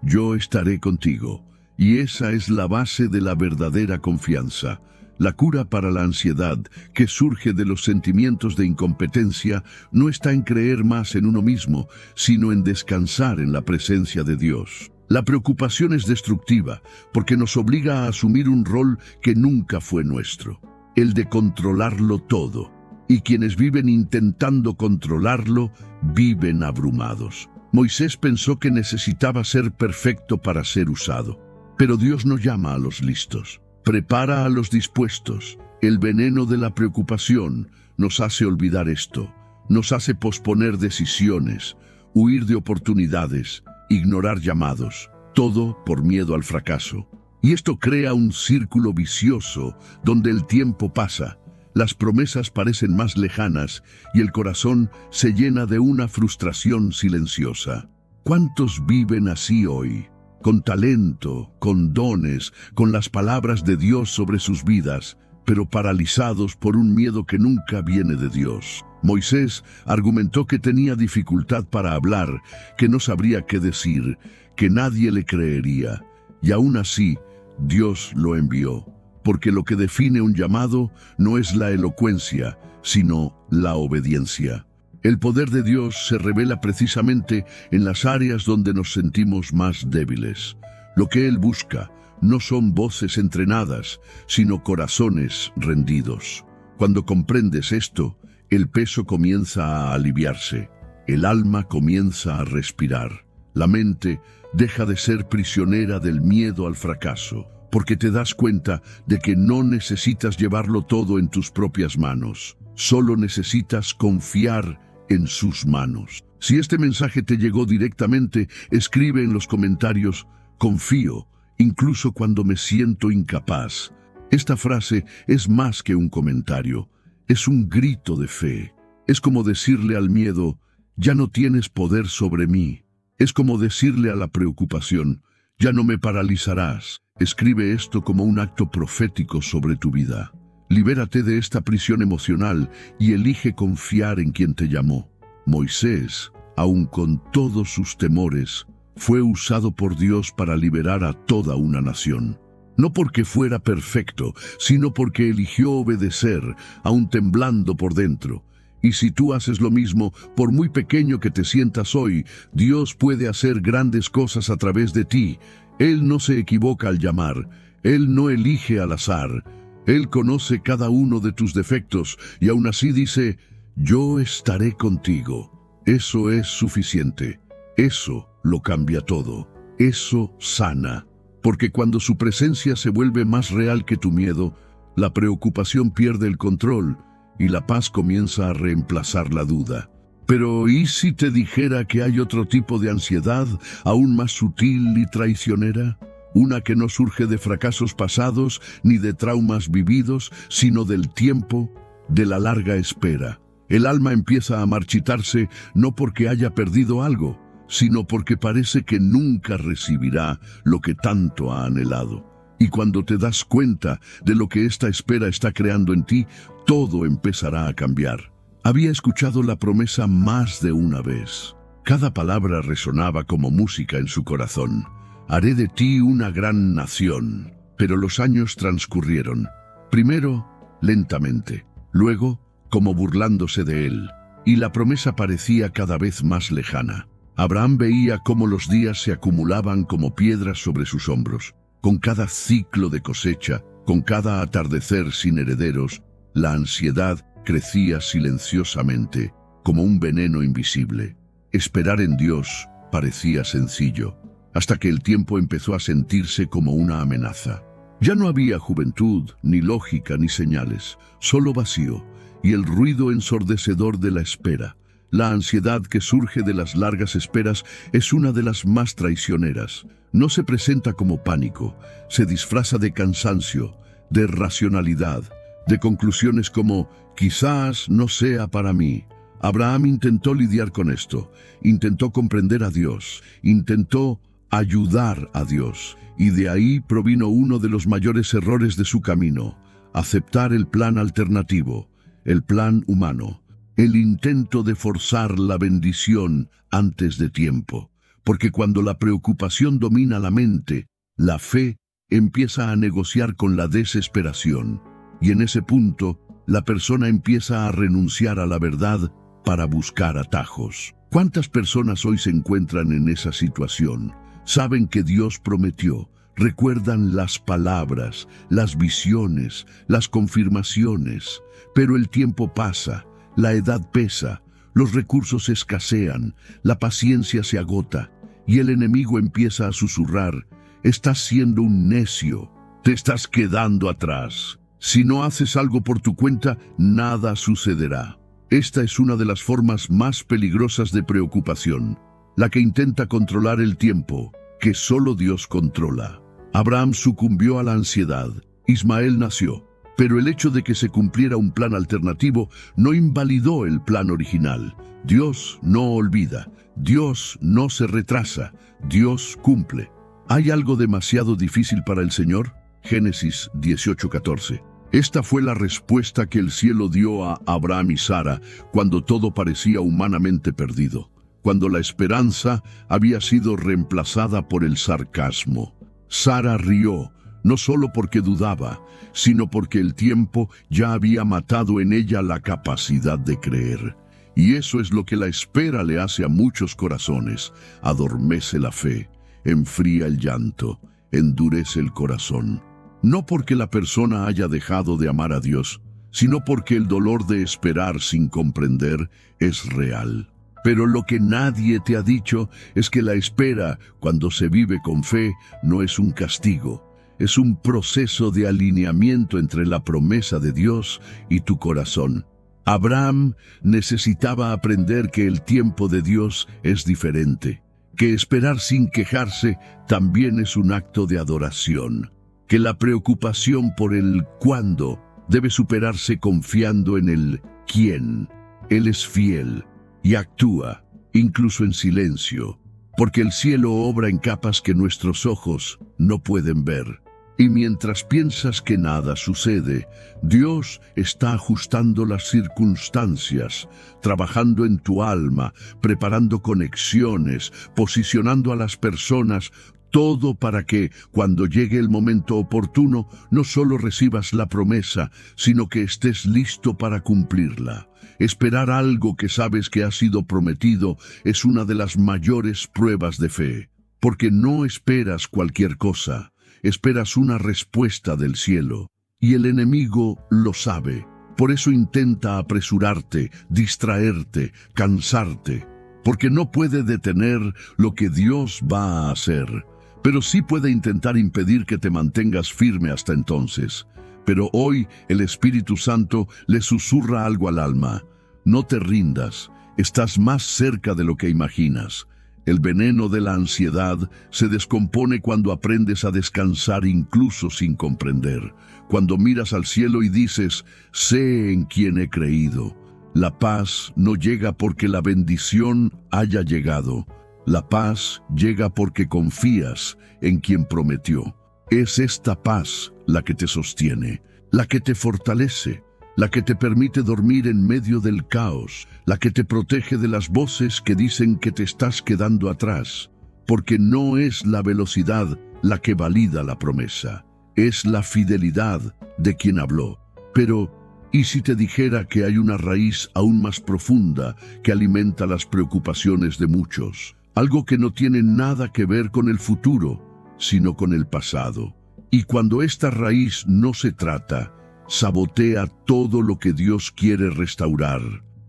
yo estaré contigo. Y esa es la base de la verdadera confianza. La cura para la ansiedad, que surge de los sentimientos de incompetencia, no está en creer más en uno mismo, sino en descansar en la presencia de Dios. La preocupación es destructiva, porque nos obliga a asumir un rol que nunca fue nuestro, el de controlarlo todo. Y quienes viven intentando controlarlo, viven abrumados. Moisés pensó que necesitaba ser perfecto para ser usado. Pero Dios no llama a los listos, prepara a los dispuestos. El veneno de la preocupación nos hace olvidar esto, nos hace posponer decisiones, huir de oportunidades, ignorar llamados, todo por miedo al fracaso. Y esto crea un círculo vicioso donde el tiempo pasa, las promesas parecen más lejanas y el corazón se llena de una frustración silenciosa. ¿Cuántos viven así hoy? Con talento, con dones, con las palabras de Dios sobre sus vidas, pero paralizados por un miedo que nunca viene de Dios. Moisés argumentó que tenía dificultad para hablar, que no sabría qué decir, que nadie le creería. Y aún así, Dios lo envió, porque lo que define un llamado no es la elocuencia, sino la obediencia. El poder de Dios se revela precisamente en las áreas donde nos sentimos más débiles. Lo que Él busca no son voces entrenadas, sino corazones rendidos. Cuando comprendes esto, el peso comienza a aliviarse, el alma comienza a respirar, la mente deja de ser prisionera del miedo al fracaso, porque te das cuenta de que no necesitas llevarlo todo en tus propias manos, solo necesitas confiar en sus manos. Si este mensaje te llegó directamente, escribe en los comentarios: confío, incluso cuando me siento incapaz. Esta frase es más que un comentario, es un grito de fe. Es como decirle al miedo: ya no tienes poder sobre mí. Es como decirle a la preocupación: ya no me paralizarás. Escribe esto como un acto profético sobre tu vida. Libérate de esta prisión emocional y elige confiar en quien te llamó. Moisés, aun con todos sus temores, fue usado por Dios para liberar a toda una nación. No porque fuera perfecto, sino porque eligió obedecer, aun temblando por dentro. Y si tú haces lo mismo, por muy pequeño que te sientas hoy, Dios puede hacer grandes cosas a través de ti. Él no se equivoca al llamar, Él no elige al azar. Él conoce cada uno de tus defectos y aún así dice: yo estaré contigo. Eso es suficiente. Eso lo cambia todo. Eso sana. Porque cuando su presencia se vuelve más real que tu miedo, la preocupación pierde el control y la paz comienza a reemplazar la duda. Pero ¿y si te dijera que hay otro tipo de ansiedad, aún más sutil y traicionera? Una que no surge de fracasos pasados ni de traumas vividos, sino del tiempo, de la larga espera. El alma empieza a marchitarse no porque haya perdido algo, sino porque parece que nunca recibirá lo que tanto ha anhelado. Y cuando te das cuenta de lo que esta espera está creando en ti, todo empezará a cambiar. Había escuchado la promesa más de una vez. Cada palabra resonaba como música en su corazón. Haré de ti una gran nación. Pero los años transcurrieron. Primero, lentamente, luego como burlándose de él, y la promesa parecía cada vez más lejana. Abraham veía cómo los días se acumulaban como piedras sobre sus hombros. Con cada ciclo de cosecha, con cada atardecer sin herederos, la ansiedad crecía silenciosamente, como un veneno invisible. Esperar en Dios parecía sencillo, hasta que el tiempo empezó a sentirse como una amenaza. Ya no había juventud, ni lógica, ni señales, solo vacío, y el ruido ensordecedor de la espera. La ansiedad que surge de las largas esperas es una de las más traicioneras. No se presenta como pánico, se disfraza de cansancio, de racionalidad, de conclusiones como «quizás no sea para mí». Abraham intentó lidiar con esto, intentó comprender a Dios, intentó ayudar a Dios, y de ahí provino uno de los mayores errores de su camino: aceptar el plan alternativo, el plan humano, el intento de forzar la bendición antes de tiempo. Porque cuando la preocupación domina la mente, la fe empieza a negociar con la desesperación, y en ese punto, la persona empieza a renunciar a la verdad para buscar atajos. ¿Cuántas personas hoy se encuentran en esa situación? Saben que Dios prometió, recuerdan las palabras, las visiones, las confirmaciones, pero el tiempo pasa, la edad pesa, los recursos escasean, la paciencia se agota, y el enemigo empieza a susurrar: estás siendo un necio, te estás quedando atrás. Si no haces algo por tu cuenta, nada sucederá. Esta es una de las formas más peligrosas de preocupación, la que intenta controlar el tiempo, que solo Dios controla. Abraham sucumbió a la ansiedad, Ismael nació, pero el hecho de que se cumpliera un plan alternativo no invalidó el plan original. Dios no olvida, Dios no se retrasa, Dios cumple. ¿Hay algo demasiado difícil para el Señor? Génesis 18:14. Esta fue la respuesta que el cielo dio a Abraham y Sara cuando todo parecía humanamente perdido, cuando la esperanza había sido reemplazada por el sarcasmo. Sara rió, no solo porque dudaba, sino porque el tiempo ya había matado en ella la capacidad de creer. Y eso es lo que la espera le hace a muchos corazones: adormece la fe, enfría el llanto, endurece el corazón. No porque la persona haya dejado de amar a Dios, sino porque el dolor de esperar sin comprender es real. Pero lo que nadie te ha dicho es que la espera, cuando se vive con fe, no es un castigo. Es un proceso de alineamiento entre la promesa de Dios y tu corazón. Abraham necesitaba aprender que el tiempo de Dios es diferente, que esperar sin quejarse también es un acto de adoración, que la preocupación por el cuándo debe superarse confiando en el quién. Él es fiel y actúa, incluso en silencio, porque el cielo obra en capas que nuestros ojos no pueden ver. Y mientras piensas que nada sucede, Dios está ajustando las circunstancias, trabajando en tu alma, preparando conexiones, posicionando a las personas, todo para que, cuando llegue el momento oportuno, no solo recibas la promesa, sino que estés listo para cumplirla. Esperar algo que sabes que ha sido prometido es una de las mayores pruebas de fe, porque no esperas cualquier cosa, esperas una respuesta del cielo, y el enemigo lo sabe. Por eso intenta apresurarte, distraerte, cansarte, porque no puede detener lo que Dios va a hacer, pero sí puede intentar impedir que te mantengas firme hasta entonces. Pero hoy el Espíritu Santo le susurra algo al alma: no te rindas, estás más cerca de lo que imaginas. El veneno de la ansiedad se descompone cuando aprendes a descansar incluso sin comprender, cuando miras al cielo y dices: sé en quién he creído. La paz no llega porque la bendición haya llegado. La paz llega porque confías en quien prometió. Es esta paz la que te sostiene, la que te fortalece, la que te permite dormir en medio del caos, la que te protege de las voces que dicen que te estás quedando atrás, porque no es la velocidad la que valida la promesa, es la fidelidad de quien habló. Pero, ¿y si te dijera que hay una raíz aún más profunda que alimenta las preocupaciones de muchos? Algo que no tiene nada que ver con el futuro, sino con el pasado. Y cuando esta raíz no se trata, sabotea todo lo que Dios quiere restaurar.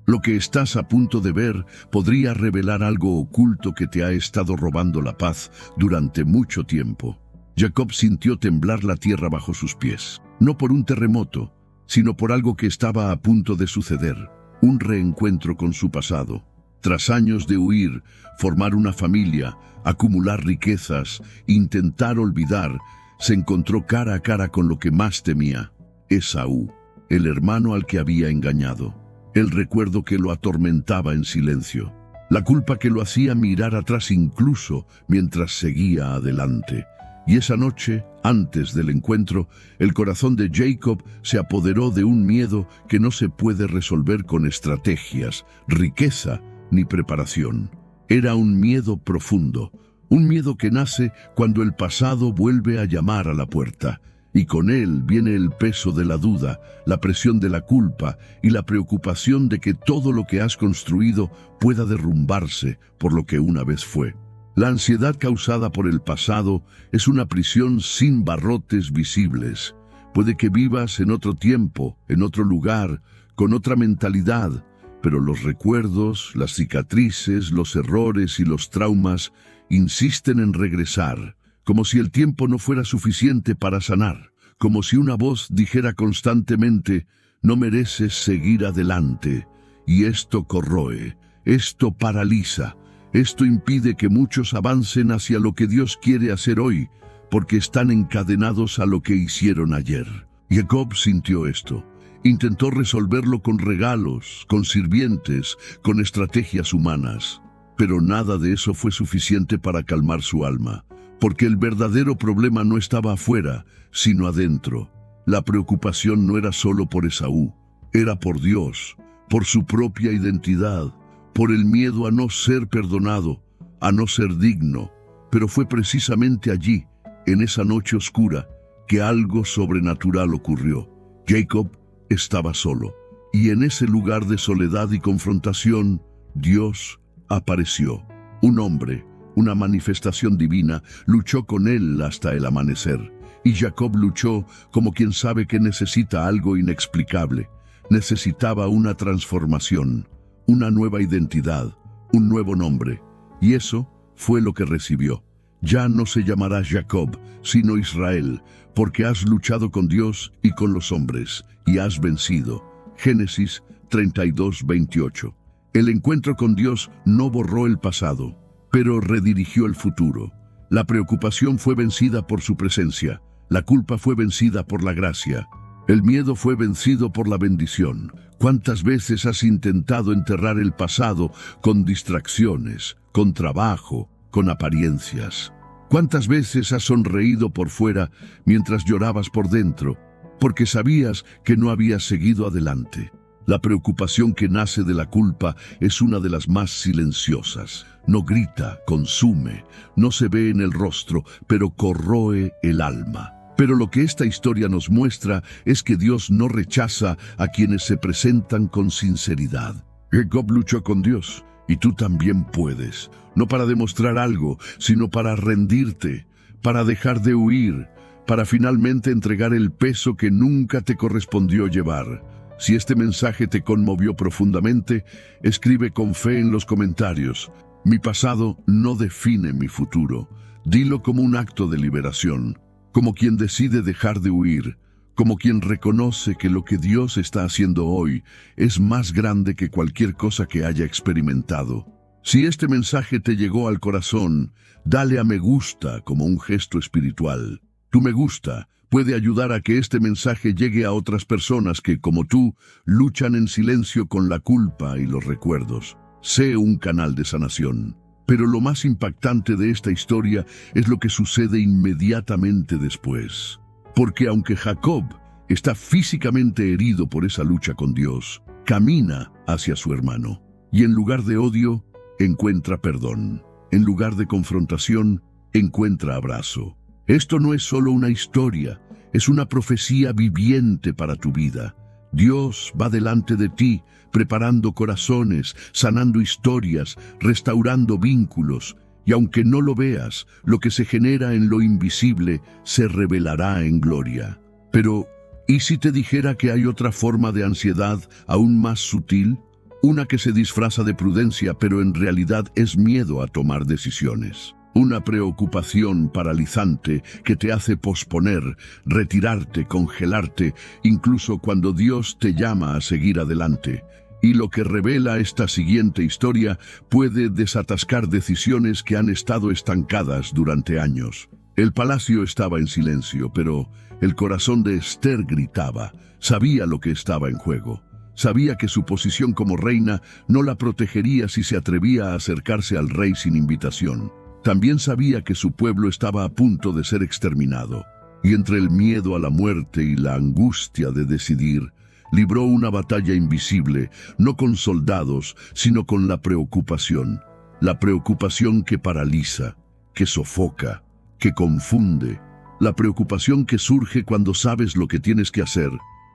Lo que estás a punto de ver podría revelar algo oculto que te ha estado robando la paz durante mucho tiempo. Jacob sintió temblar la tierra bajo sus pies, no por un terremoto, sino por algo que estaba a punto de suceder, un reencuentro con su pasado. Tras años de huir, formar una familia, acumular riquezas, intentar olvidar, se encontró cara a cara con lo que más temía: Esaú, el hermano al que había engañado. El recuerdo que lo atormentaba en silencio. La culpa que lo hacía mirar atrás incluso mientras seguía adelante. Y esa noche, antes del encuentro, el corazón de Jacob se apoderó de un miedo que no se puede resolver con estrategias, riqueza ni preparación. Era un miedo profundo, un miedo que nace cuando el pasado vuelve a llamar a la puerta. Y con él viene el peso de la duda, la presión de la culpa y la preocupación de que todo lo que has construido pueda derrumbarse por lo que una vez fue. La ansiedad causada por el pasado es una prisión sin barrotes visibles. Puede que vivas en otro tiempo, en otro lugar, con otra mentalidad, pero los recuerdos, las cicatrices, los errores y los traumas insisten en regresar, como si el tiempo no fuera suficiente para sanar, como si una voz dijera constantemente: no mereces seguir adelante. Y esto corroe, esto paraliza, esto impide que muchos avancen hacia lo que Dios quiere hacer hoy, porque están encadenados a lo que hicieron ayer. Jacob sintió esto. Intentó resolverlo con regalos, con sirvientes, con estrategias humanas. Pero nada de eso fue suficiente para calmar su alma. Porque el verdadero problema no estaba afuera, sino adentro. La preocupación no era solo por Esaú, era por Dios, por su propia identidad, por el miedo a no ser perdonado, a no ser digno. Pero fue precisamente allí, en esa noche oscura, que algo sobrenatural ocurrió. Jacob estaba solo, y en ese lugar de soledad y confrontación, Dios apareció. Un hombre, una manifestación divina, luchó con él hasta el amanecer. Y Jacob luchó como quien sabe que necesita algo inexplicable. Necesitaba una transformación, una nueva identidad, un nuevo nombre. Y eso fue lo que recibió. Ya no se llamará Jacob, sino Israel, porque has luchado con Dios y con los hombres, y has vencido. Génesis 32:28. El encuentro con Dios no borró el pasado, pero redirigió el futuro. La preocupación fue vencida por su presencia, la culpa fue vencida por la gracia, el miedo fue vencido por la bendición. ¿Cuántas veces has intentado enterrar el pasado con distracciones, con trabajo, con apariencias? ¿Cuántas veces has sonreído por fuera mientras llorabas por dentro, porque sabías que no habías seguido adelante? La preocupación que nace de la culpa es una de las más silenciosas. No grita, consume, no se ve en el rostro, pero corroe el alma. Pero lo que esta historia nos muestra es que Dios no rechaza a quienes se presentan con sinceridad. Jacob luchó con Dios, y tú también puedes. No para demostrar algo, sino para rendirte, para dejar de huir, para finalmente entregar el peso que nunca te correspondió llevar. Si este mensaje te conmovió profundamente, escribe con fe en los comentarios: mi pasado no define mi futuro. Dilo como un acto de liberación, como quien decide dejar de huir, como quien reconoce que lo que Dios está haciendo hoy es más grande que cualquier cosa que haya experimentado. Si este mensaje te llegó al corazón, dale a me gusta como un gesto espiritual. Tu me gusta puede ayudar a que este mensaje llegue a otras personas que, como tú, luchan en silencio con la culpa y los recuerdos. Sé un canal de sanación. Pero lo más impactante de esta historia es lo que sucede inmediatamente después. Porque aunque Jacob está físicamente herido por esa lucha con Dios, camina hacia su hermano. Y en lugar de odio, encuentra perdón. En lugar de confrontación, encuentra abrazo. Esto no es solo una historia, es una profecía viviente para tu vida. Dios va delante de ti, preparando corazones, sanando historias, restaurando vínculos, y aunque no lo veas, lo que se genera en lo invisible se revelará en gloria. Pero, ¿y si te dijera que hay otra forma de ansiedad aún más sutil? Una que se disfraza de prudencia, pero en realidad es miedo a tomar decisiones. Una preocupación paralizante que te hace posponer, retirarte, congelarte, incluso cuando Dios te llama a seguir adelante. Y lo que revela esta siguiente historia puede desatascar decisiones que han estado estancadas durante años. El palacio estaba en silencio, pero el corazón de Esther gritaba. Sabía lo que estaba en juego. Sabía que su posición como reina no la protegería si se atrevía a acercarse al rey sin invitación. También sabía que su pueblo estaba a punto de ser exterminado. Y entre el miedo a la muerte y la angustia de decidir, libró una batalla invisible, no con soldados, sino con la preocupación. La preocupación que paraliza, que sofoca, que confunde. La preocupación que surge cuando sabes lo que tienes que hacer,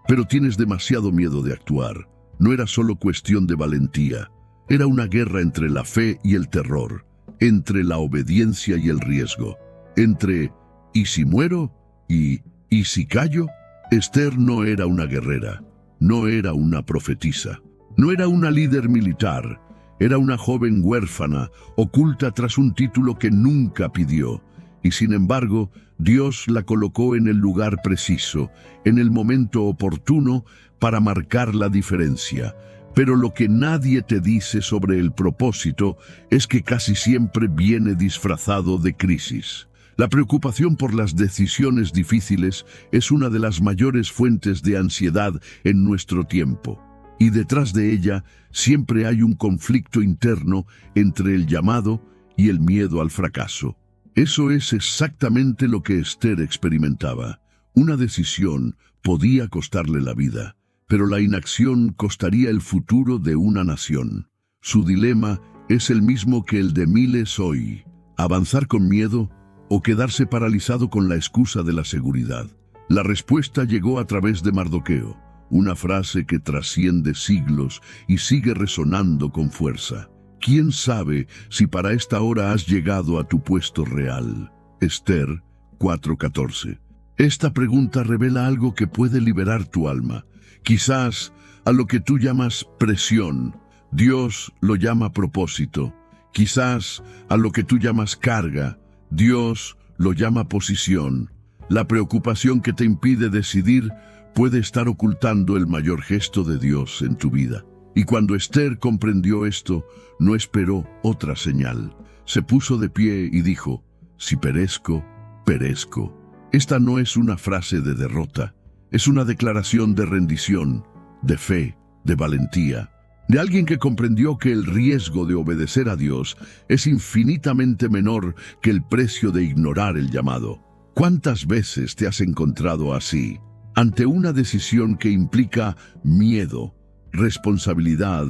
pero tienes demasiado miedo de actuar. No era solo cuestión de valentía. Era una guerra entre la fe y el terror, entre la obediencia y el riesgo, entre ¿y si muero? ¿Y si callo? Esther no era una guerrera. No era una profetisa, no era una líder militar, era una joven huérfana, oculta tras un título que nunca pidió. Y sin embargo, Dios la colocó en el lugar preciso, en el momento oportuno, para marcar la diferencia. Pero lo que nadie te dice sobre el propósito es que casi siempre viene disfrazado de crisis. La preocupación por las decisiones difíciles es una de las mayores fuentes de ansiedad en nuestro tiempo. Y detrás de ella siempre hay un conflicto interno entre el llamado y el miedo al fracaso. Eso es exactamente lo que Esther experimentaba. Una decisión podía costarle la vida, pero la inacción costaría el futuro de una nación. Su dilema es el mismo que el de miles hoy: avanzar con miedo o quedarse paralizado con la excusa de la seguridad. La respuesta llegó a través de Mardoqueo, una frase que trasciende siglos y sigue resonando con fuerza. ¿Quién sabe si para esta hora has llegado a tu puesto real? Esther 4:14. Esta pregunta revela algo que puede liberar tu alma. Quizás a lo que tú llamas presión, Dios lo llama propósito. Quizás a lo que tú llamas carga, Dios lo llama posición. La preocupación que te impide decidir puede estar ocultando el mayor gesto de Dios en tu vida. Y cuando Esther comprendió esto, no esperó otra señal. Se puso de pie y dijo: si perezco, perezco. Esta no es una frase de derrota, es una declaración de rendición, de fe, de valentía. De alguien que comprendió que el riesgo de obedecer a Dios es infinitamente menor que el precio de ignorar el llamado. ¿Cuántas veces te has encontrado así, ante una decisión que implica miedo, responsabilidad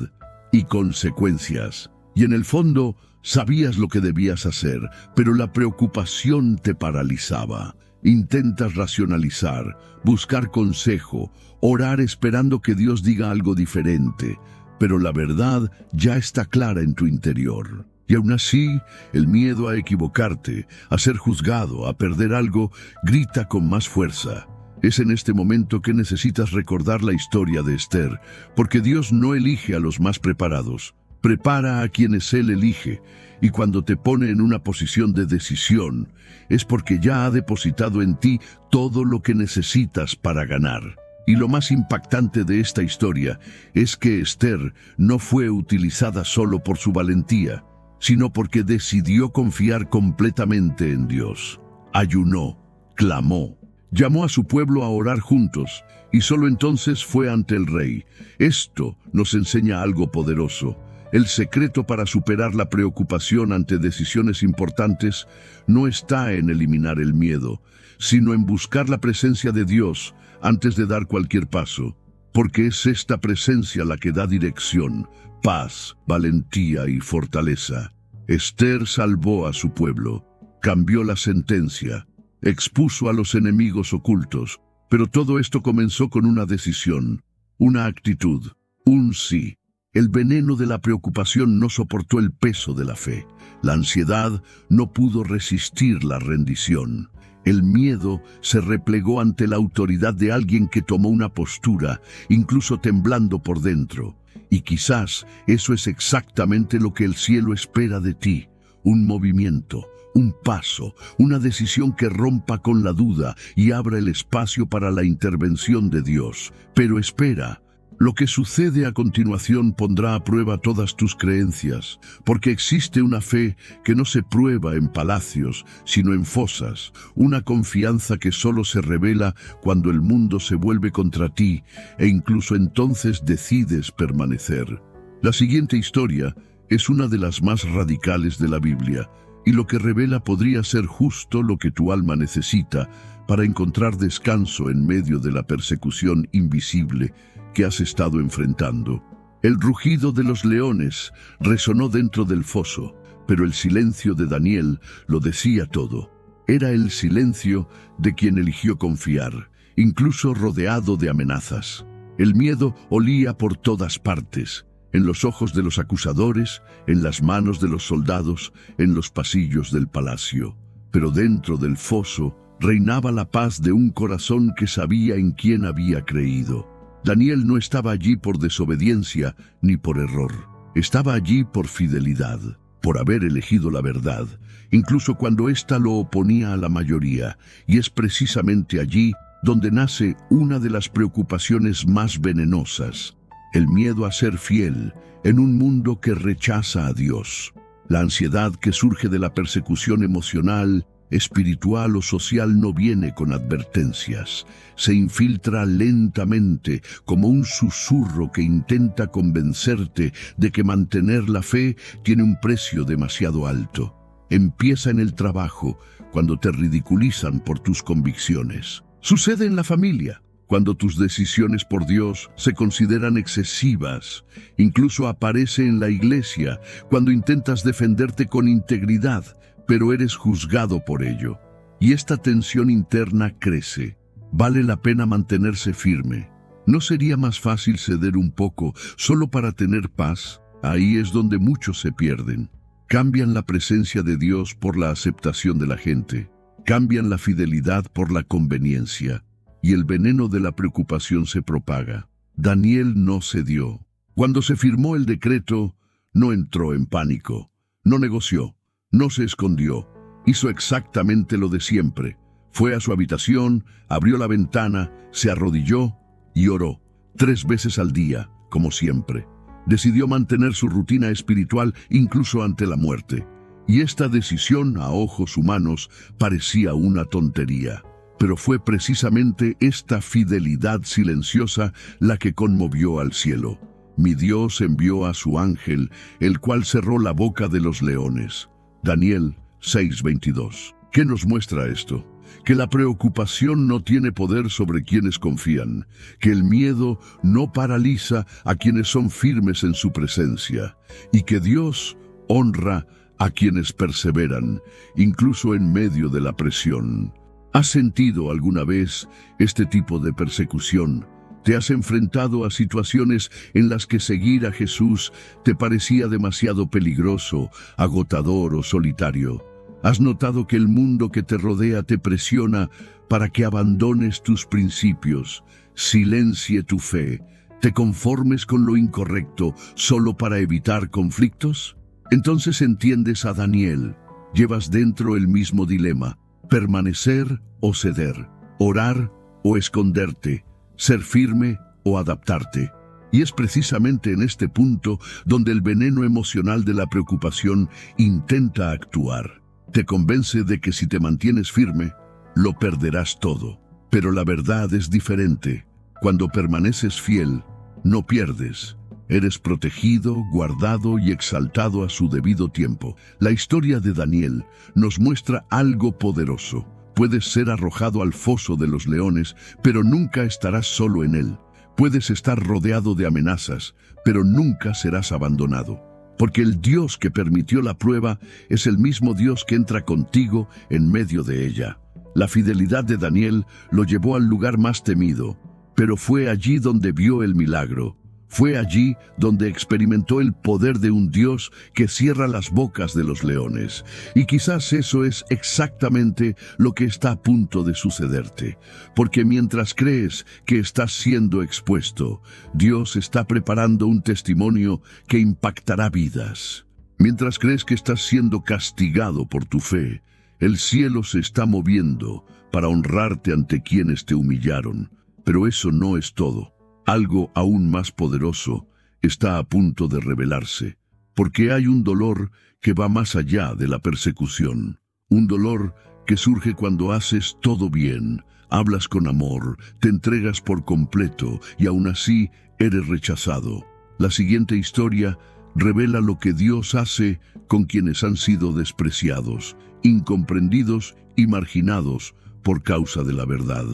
y consecuencias? Y en el fondo sabías lo que debías hacer, pero la preocupación te paralizaba. Intentas racionalizar, buscar consejo, orar esperando que Dios diga algo diferente, pero la verdad ya está clara en tu interior. Y aún así, el miedo a equivocarte, a ser juzgado, a perder algo, grita con más fuerza. Es en este momento que necesitas recordar la historia de Esther, porque Dios no elige a los más preparados, prepara a quienes Él elige, y cuando te pone en una posición de decisión, es porque ya ha depositado en ti todo lo que necesitas para ganar. Y lo más impactante de esta historia es que Esther no fue utilizada solo por su valentía, sino porque decidió confiar completamente en Dios. Ayunó, clamó, llamó a su pueblo a orar juntos, y solo entonces fue ante el rey. Esto nos enseña algo poderoso. El secreto para superar la preocupación ante decisiones importantes no está en eliminar el miedo, sino en buscar la presencia de Dios antes de dar cualquier paso, porque es esta presencia la que da dirección, paz, valentía y fortaleza. Esther salvó a su pueblo, cambió la sentencia, expuso a los enemigos ocultos, pero todo esto comenzó con una decisión, una actitud, un sí. El veneno de la preocupación no soportó el peso de la fe. La ansiedad no pudo resistir la rendición. El miedo se replegó ante la autoridad de alguien que tomó una postura, incluso temblando por dentro. Y quizás eso es exactamente lo que el cielo espera de ti. Un movimiento, un paso, una decisión que rompa con la duda y abra el espacio para la intervención de Dios. Pero espera. Lo que sucede a continuación pondrá a prueba todas tus creencias, porque existe una fe que no se prueba en palacios, sino en fosas, una confianza que solo se revela cuando el mundo se vuelve contra ti, e incluso entonces decides permanecer. La siguiente historia es una de las más radicales de la Biblia, y lo que revela podría ser justo lo que tu alma necesita para encontrar descanso en medio de la persecución invisible que has estado enfrentando. El rugido de los leones resonó dentro del foso, pero el silencio de Daniel lo decía todo. Era el silencio de quien eligió confiar, incluso rodeado de amenazas. El miedo olía por todas partes, en los ojos de los acusadores, en las manos de los soldados, en los pasillos del palacio. Pero dentro del foso reinaba la paz de un corazón que sabía en quién había creído. Daniel no estaba allí por desobediencia ni por error. Estaba allí por fidelidad, por haber elegido la verdad, incluso cuando ésta lo oponía a la mayoría. Y es precisamente allí donde nace una de las preocupaciones más venenosas: el miedo a ser fiel en un mundo que rechaza a Dios. La ansiedad que surge de la persecución emocional, espiritual o social no viene con advertencias. Se infiltra lentamente como un susurro que intenta convencerte de que mantener la fe tiene un precio demasiado alto. Empieza en el trabajo, cuando te ridiculizan por tus convicciones. Sucede en la familia, cuando tus decisiones por Dios se consideran excesivas. Incluso aparece en la iglesia, cuando intentas defenderte con integridad, pero eres juzgado por ello. Y esta tensión interna crece. Vale la pena mantenerse firme. ¿No sería más fácil ceder un poco solo para tener paz? Ahí es donde muchos se pierden. Cambian la presencia de Dios por la aceptación de la gente. Cambian la fidelidad por la conveniencia. Y el veneno de la preocupación se propaga. Daniel no cedió. Cuando se firmó el decreto, no entró en pánico. No negoció. No se escondió, hizo exactamente lo de siempre. Fue a su habitación, abrió la ventana, se arrodilló y oró 3 veces al día, como siempre. Decidió mantener su rutina espiritual incluso ante la muerte. Y esta decisión, a ojos humanos, parecía una tontería. Pero fue precisamente esta fidelidad silenciosa la que conmovió al cielo. Mi Dios envió a su ángel, el cual cerró la boca de los leones. Daniel 6:22. ¿Qué nos muestra esto? Que la preocupación no tiene poder sobre quienes confían, que el miedo no paraliza a quienes son firmes en su presencia, y que Dios honra a quienes perseveran, incluso en medio de la presión. ¿Has sentido alguna vez este tipo de persecución? ¿Te has enfrentado a situaciones en las que seguir a Jesús te parecía demasiado peligroso, agotador o solitario? ¿Has notado que el mundo que te rodea te presiona para que abandones tus principios, silencie tu fe, te conformes con lo incorrecto solo para evitar conflictos? Entonces entiendes a Daniel. Llevas dentro el mismo dilema: permanecer o ceder, orar o esconderte, ser firme o adaptarte. Y es precisamente en este punto donde el veneno emocional de la preocupación intenta actuar. Te convence de que si te mantienes firme, lo perderás todo. Pero la verdad es diferente. Cuando permaneces fiel, no pierdes. Eres protegido, guardado y exaltado a su debido tiempo. La historia de Daniel nos muestra algo poderoso. Puedes ser arrojado al foso de los leones, pero nunca estarás solo en él. Puedes estar rodeado de amenazas, pero nunca serás abandonado. Porque el Dios que permitió la prueba es el mismo Dios que entra contigo en medio de ella. La fidelidad de Daniel lo llevó al lugar más temido, pero fue allí donde vio el milagro. Fue allí donde experimentó el poder de un Dios que cierra las bocas de los leones. Y quizás eso es exactamente lo que está a punto de sucederte. Porque mientras crees que estás siendo expuesto, Dios está preparando un testimonio que impactará vidas. Mientras crees que estás siendo castigado por tu fe, el cielo se está moviendo para honrarte ante quienes te humillaron. Pero eso no es todo. Algo aún más poderoso está a punto de revelarse, porque hay un dolor que va más allá de la persecución. Un dolor que surge cuando haces todo bien, hablas con amor, te entregas por completo y aún así eres rechazado. La siguiente historia revela lo que Dios hace con quienes han sido despreciados, incomprendidos y marginados por causa de la verdad.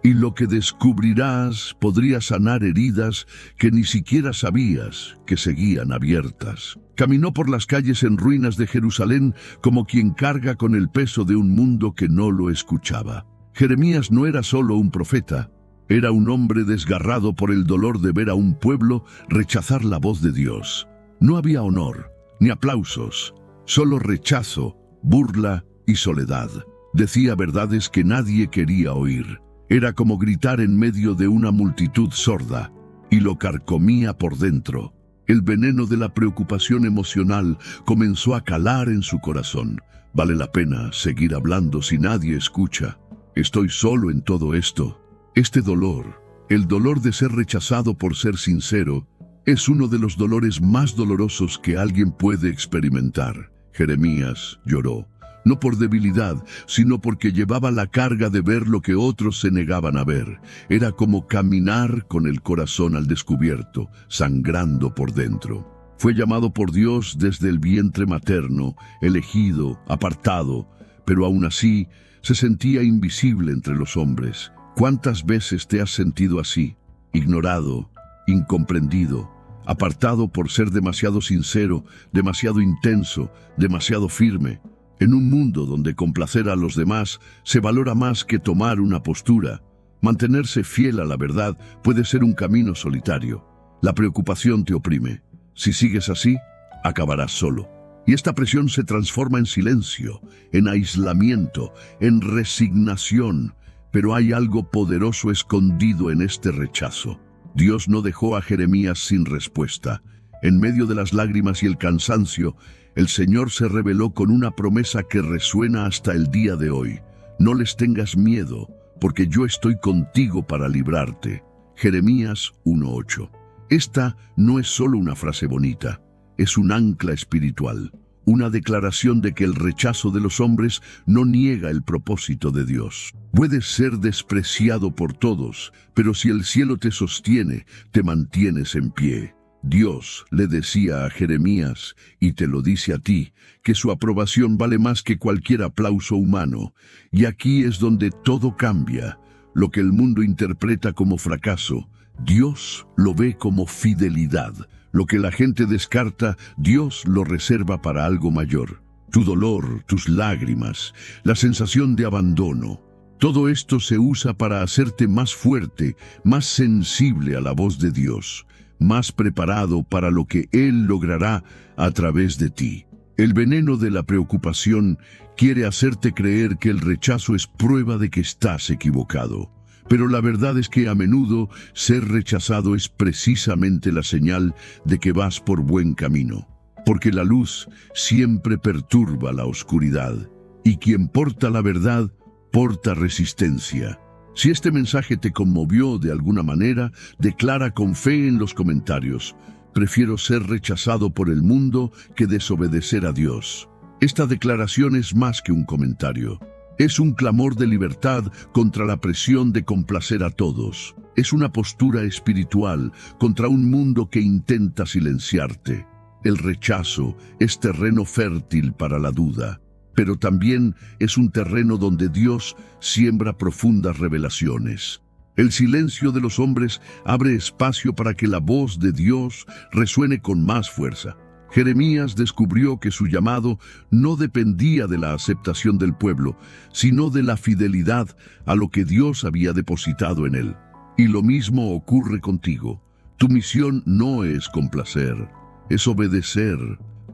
Y lo que descubrirás podría sanar heridas que ni siquiera sabías que seguían abiertas. Caminó por las calles en ruinas de Jerusalén como quien carga con el peso de un mundo que no lo escuchaba. Jeremías no era solo un profeta, era un hombre desgarrado por el dolor de ver a un pueblo rechazar la voz de Dios. No había honor, ni aplausos, solo rechazo, burla y soledad. Decía verdades que nadie quería oír. Era como gritar en medio de una multitud sorda, y lo carcomía por dentro. El veneno de la preocupación emocional comenzó a calar en su corazón. Vale la pena seguir hablando si nadie escucha. Estoy solo en todo esto. Este dolor, el dolor de ser rechazado por ser sincero, es uno de los dolores más dolorosos que alguien puede experimentar. Jeremías lloró. No por debilidad, sino porque llevaba la carga de ver lo que otros se negaban a ver. Era como caminar con el corazón al descubierto, sangrando por dentro. Fue llamado por Dios desde el vientre materno, elegido, apartado, pero aún así se sentía invisible entre los hombres. ¿Cuántas veces te has sentido así? Ignorado, incomprendido, apartado por ser demasiado sincero, demasiado intenso, demasiado firme. En un mundo donde complacer a los demás se valora más que tomar una postura, mantenerse fiel a la verdad puede ser un camino solitario. La preocupación te oprime. Si sigues así, acabarás solo. Y esta presión se transforma en silencio, en aislamiento, en resignación. Pero hay algo poderoso escondido en este rechazo. Dios no dejó a Jeremías sin respuesta. En medio de las lágrimas y el cansancio, el Señor se reveló con una promesa que resuena hasta el día de hoy. No les tengas miedo, porque yo estoy contigo para librarte. Jeremías 1:8. Esta no es solo una frase bonita, es un ancla espiritual, una declaración de que el rechazo de los hombres no niega el propósito de Dios. Puedes ser despreciado por todos, pero si el cielo te sostiene, te mantienes en pie. Dios le decía a Jeremías, y te lo dice a ti, que su aprobación vale más que cualquier aplauso humano. Y aquí es donde todo cambia. Lo que el mundo interpreta como fracaso, Dios lo ve como fidelidad. Lo que la gente descarta, Dios lo reserva para algo mayor. Tu dolor, tus lágrimas, la sensación de abandono. Todo esto se usa para hacerte más fuerte, más sensible a la voz de Dios, más preparado para lo que Él logrará a través de ti. El veneno de la preocupación quiere hacerte creer que el rechazo es prueba de que estás equivocado. Pero la verdad es que a menudo ser rechazado es precisamente la señal de que vas por buen camino. Porque la luz siempre perturba la oscuridad, y quien porta la verdad, porta resistencia. Si este mensaje te conmovió de alguna manera, declara con fe en los comentarios: prefiero ser rechazado por el mundo que desobedecer a Dios. Esta declaración es más que un comentario. Es un clamor de libertad contra la presión de complacer a todos. Es una postura espiritual contra un mundo que intenta silenciarte. El rechazo es terreno fértil para la duda, pero también es un terreno donde Dios siembra profundas revelaciones. El silencio de los hombres abre espacio para que la voz de Dios resuene con más fuerza. Jeremías descubrió que su llamado no dependía de la aceptación del pueblo, sino de la fidelidad a lo que Dios había depositado en él. Y lo mismo ocurre contigo. Tu misión no es complacer, es obedecer.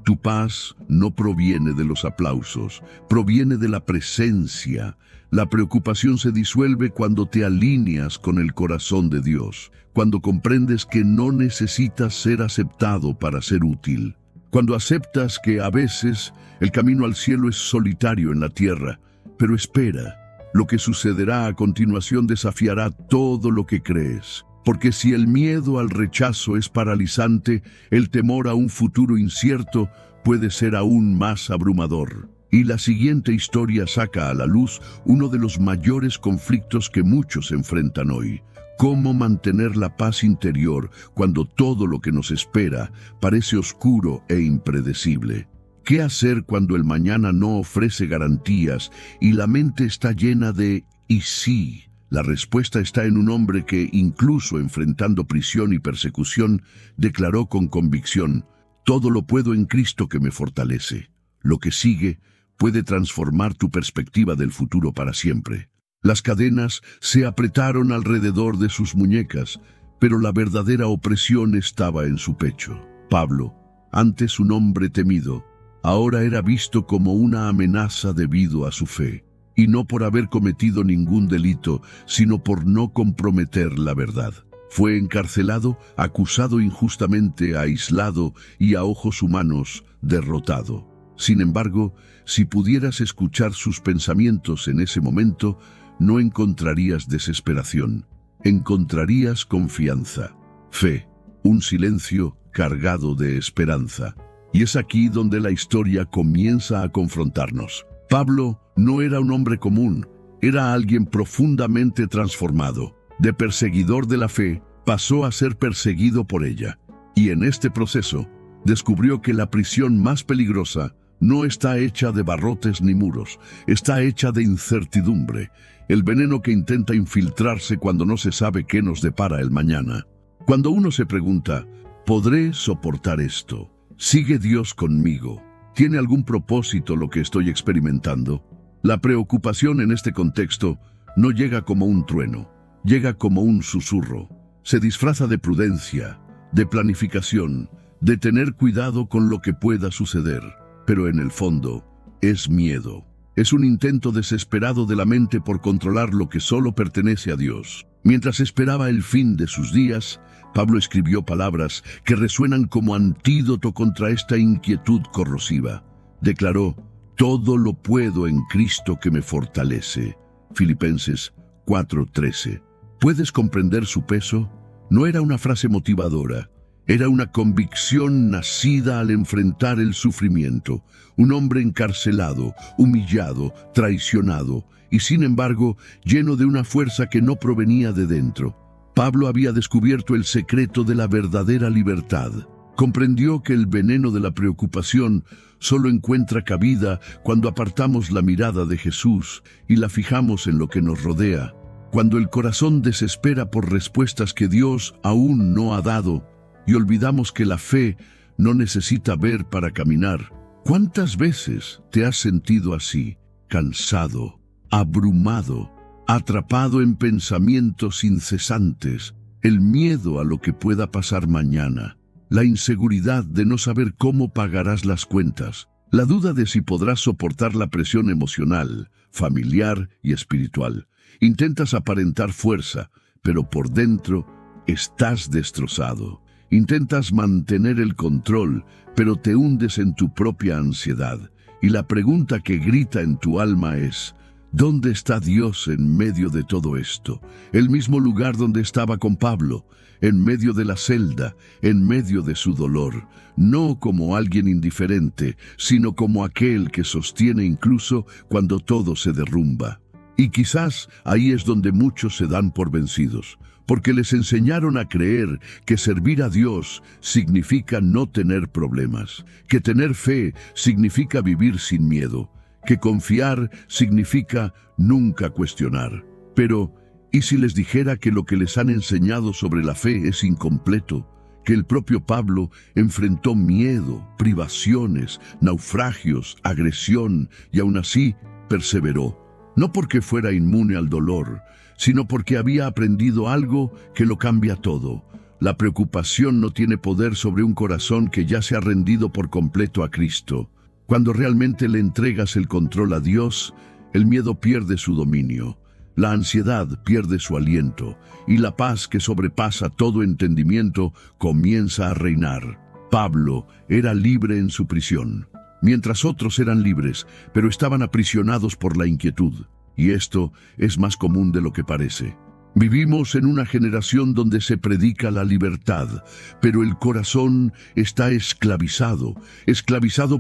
Tu paz no proviene de los aplausos, proviene de la presencia. La preocupación se disuelve cuando te alineas con el corazón de Dios, cuando comprendes que no necesitas ser aceptado para ser útil, cuando aceptas que a veces el camino al cielo es solitario en la tierra. Pero espera, lo que sucederá a continuación desafiará todo lo que crees. Porque si el miedo al rechazo es paralizante, el temor a un futuro incierto puede ser aún más abrumador. Y la siguiente historia saca a la luz uno de los mayores conflictos que muchos enfrentan hoy. Cómo mantener la paz interior cuando todo lo que nos espera parece oscuro e impredecible. ¿Qué hacer cuando el mañana no ofrece garantías y la mente está llena de «y sí»? La respuesta está en un hombre que, incluso enfrentando prisión y persecución, declaró con convicción: «Todo lo puedo en Cristo que me fortalece». Lo que sigue puede transformar tu perspectiva del futuro para siempre. Las cadenas se apretaron alrededor de sus muñecas, pero la verdadera opresión estaba en su pecho. Pablo, antes un hombre temido, ahora era visto como una amenaza debido a su fe. Y no por haber cometido ningún delito, sino por no comprometer la verdad. Fue encarcelado, acusado injustamente, aislado y a ojos humanos, derrotado. Sin embargo, si pudieras escuchar sus pensamientos en ese momento, no encontrarías desesperación, encontrarías confianza, fe, un silencio cargado de esperanza. Y es aquí donde la historia comienza a confrontarnos. Pablo no era un hombre común, era alguien profundamente transformado. De perseguidor de la fe, pasó a ser perseguido por ella. Y en este proceso, descubrió que la prisión más peligrosa no está hecha de barrotes ni muros, está hecha de incertidumbre, el veneno que intenta infiltrarse cuando no se sabe qué nos depara el mañana. Cuando uno se pregunta, ¿podré soportar esto? ¿Sigue Dios conmigo? ¿Tiene algún propósito lo que estoy experimentando? La preocupación en este contexto no llega como un trueno, llega como un susurro. Se disfraza de prudencia, de planificación, de tener cuidado con lo que pueda suceder. Pero en el fondo, es miedo. Es un intento desesperado de la mente por controlar lo que solo pertenece a Dios. Mientras esperaba el fin de sus días, Pablo escribió palabras que resuenan como antídoto contra esta inquietud corrosiva. Declaró: «Todo lo puedo en Cristo que me fortalece». Filipenses 4:13. ¿Puedes comprender su peso? No era una frase motivadora. Era una convicción nacida al enfrentar el sufrimiento. Un hombre encarcelado, humillado, traicionado, y sin embargo lleno de una fuerza que no provenía de dentro. Pablo había descubierto el secreto de la verdadera libertad. Comprendió que el veneno de la preocupación solo encuentra cabida cuando apartamos la mirada de Jesús y la fijamos en lo que nos rodea. Cuando el corazón desespera por respuestas que Dios aún no ha dado, y olvidamos que la fe no necesita ver para caminar. ¿Cuántas veces te has sentido así, cansado, abrumado, atrapado en pensamientos incesantes, el miedo a lo que pueda pasar mañana, la inseguridad de no saber cómo pagarás las cuentas, la duda de si podrás soportar la presión emocional, familiar y espiritual? Intentas aparentar fuerza, pero por dentro estás destrozado. Intentas mantener el control, pero te hundes en tu propia ansiedad. Y la pregunta que grita en tu alma es: ¿dónde está Dios en medio de todo esto? El mismo lugar donde estaba con Pablo, en medio de la celda, en medio de su dolor, no como alguien indiferente, sino como aquel que sostiene incluso cuando todo se derrumba. Y quizás ahí es donde muchos se dan por vencidos, porque les enseñaron a creer que servir a Dios significa no tener problemas, que tener fe significa vivir sin miedo, que confiar significa nunca cuestionar. Pero, ¿y si les dijera que lo que les han enseñado sobre la fe es incompleto? que el propio Pablo enfrentó miedo, privaciones, naufragios, agresión y aún así perseveró. No porque fuera inmune al dolor, sino porque había aprendido algo que lo cambia todo. La preocupación no tiene poder sobre un corazón que ya se ha rendido por completo a Cristo. Cuando realmente le entregas el control a Dios, el miedo pierde su dominio, la ansiedad pierde su aliento y la paz que sobrepasa todo entendimiento comienza a reinar. Pablo era libre en su prisión, mientras otros eran libres, pero estaban aprisionados por la inquietud. Y esto es más común de lo que parece. Vivimos en una generación donde se predica la libertad, pero el corazón está esclavizado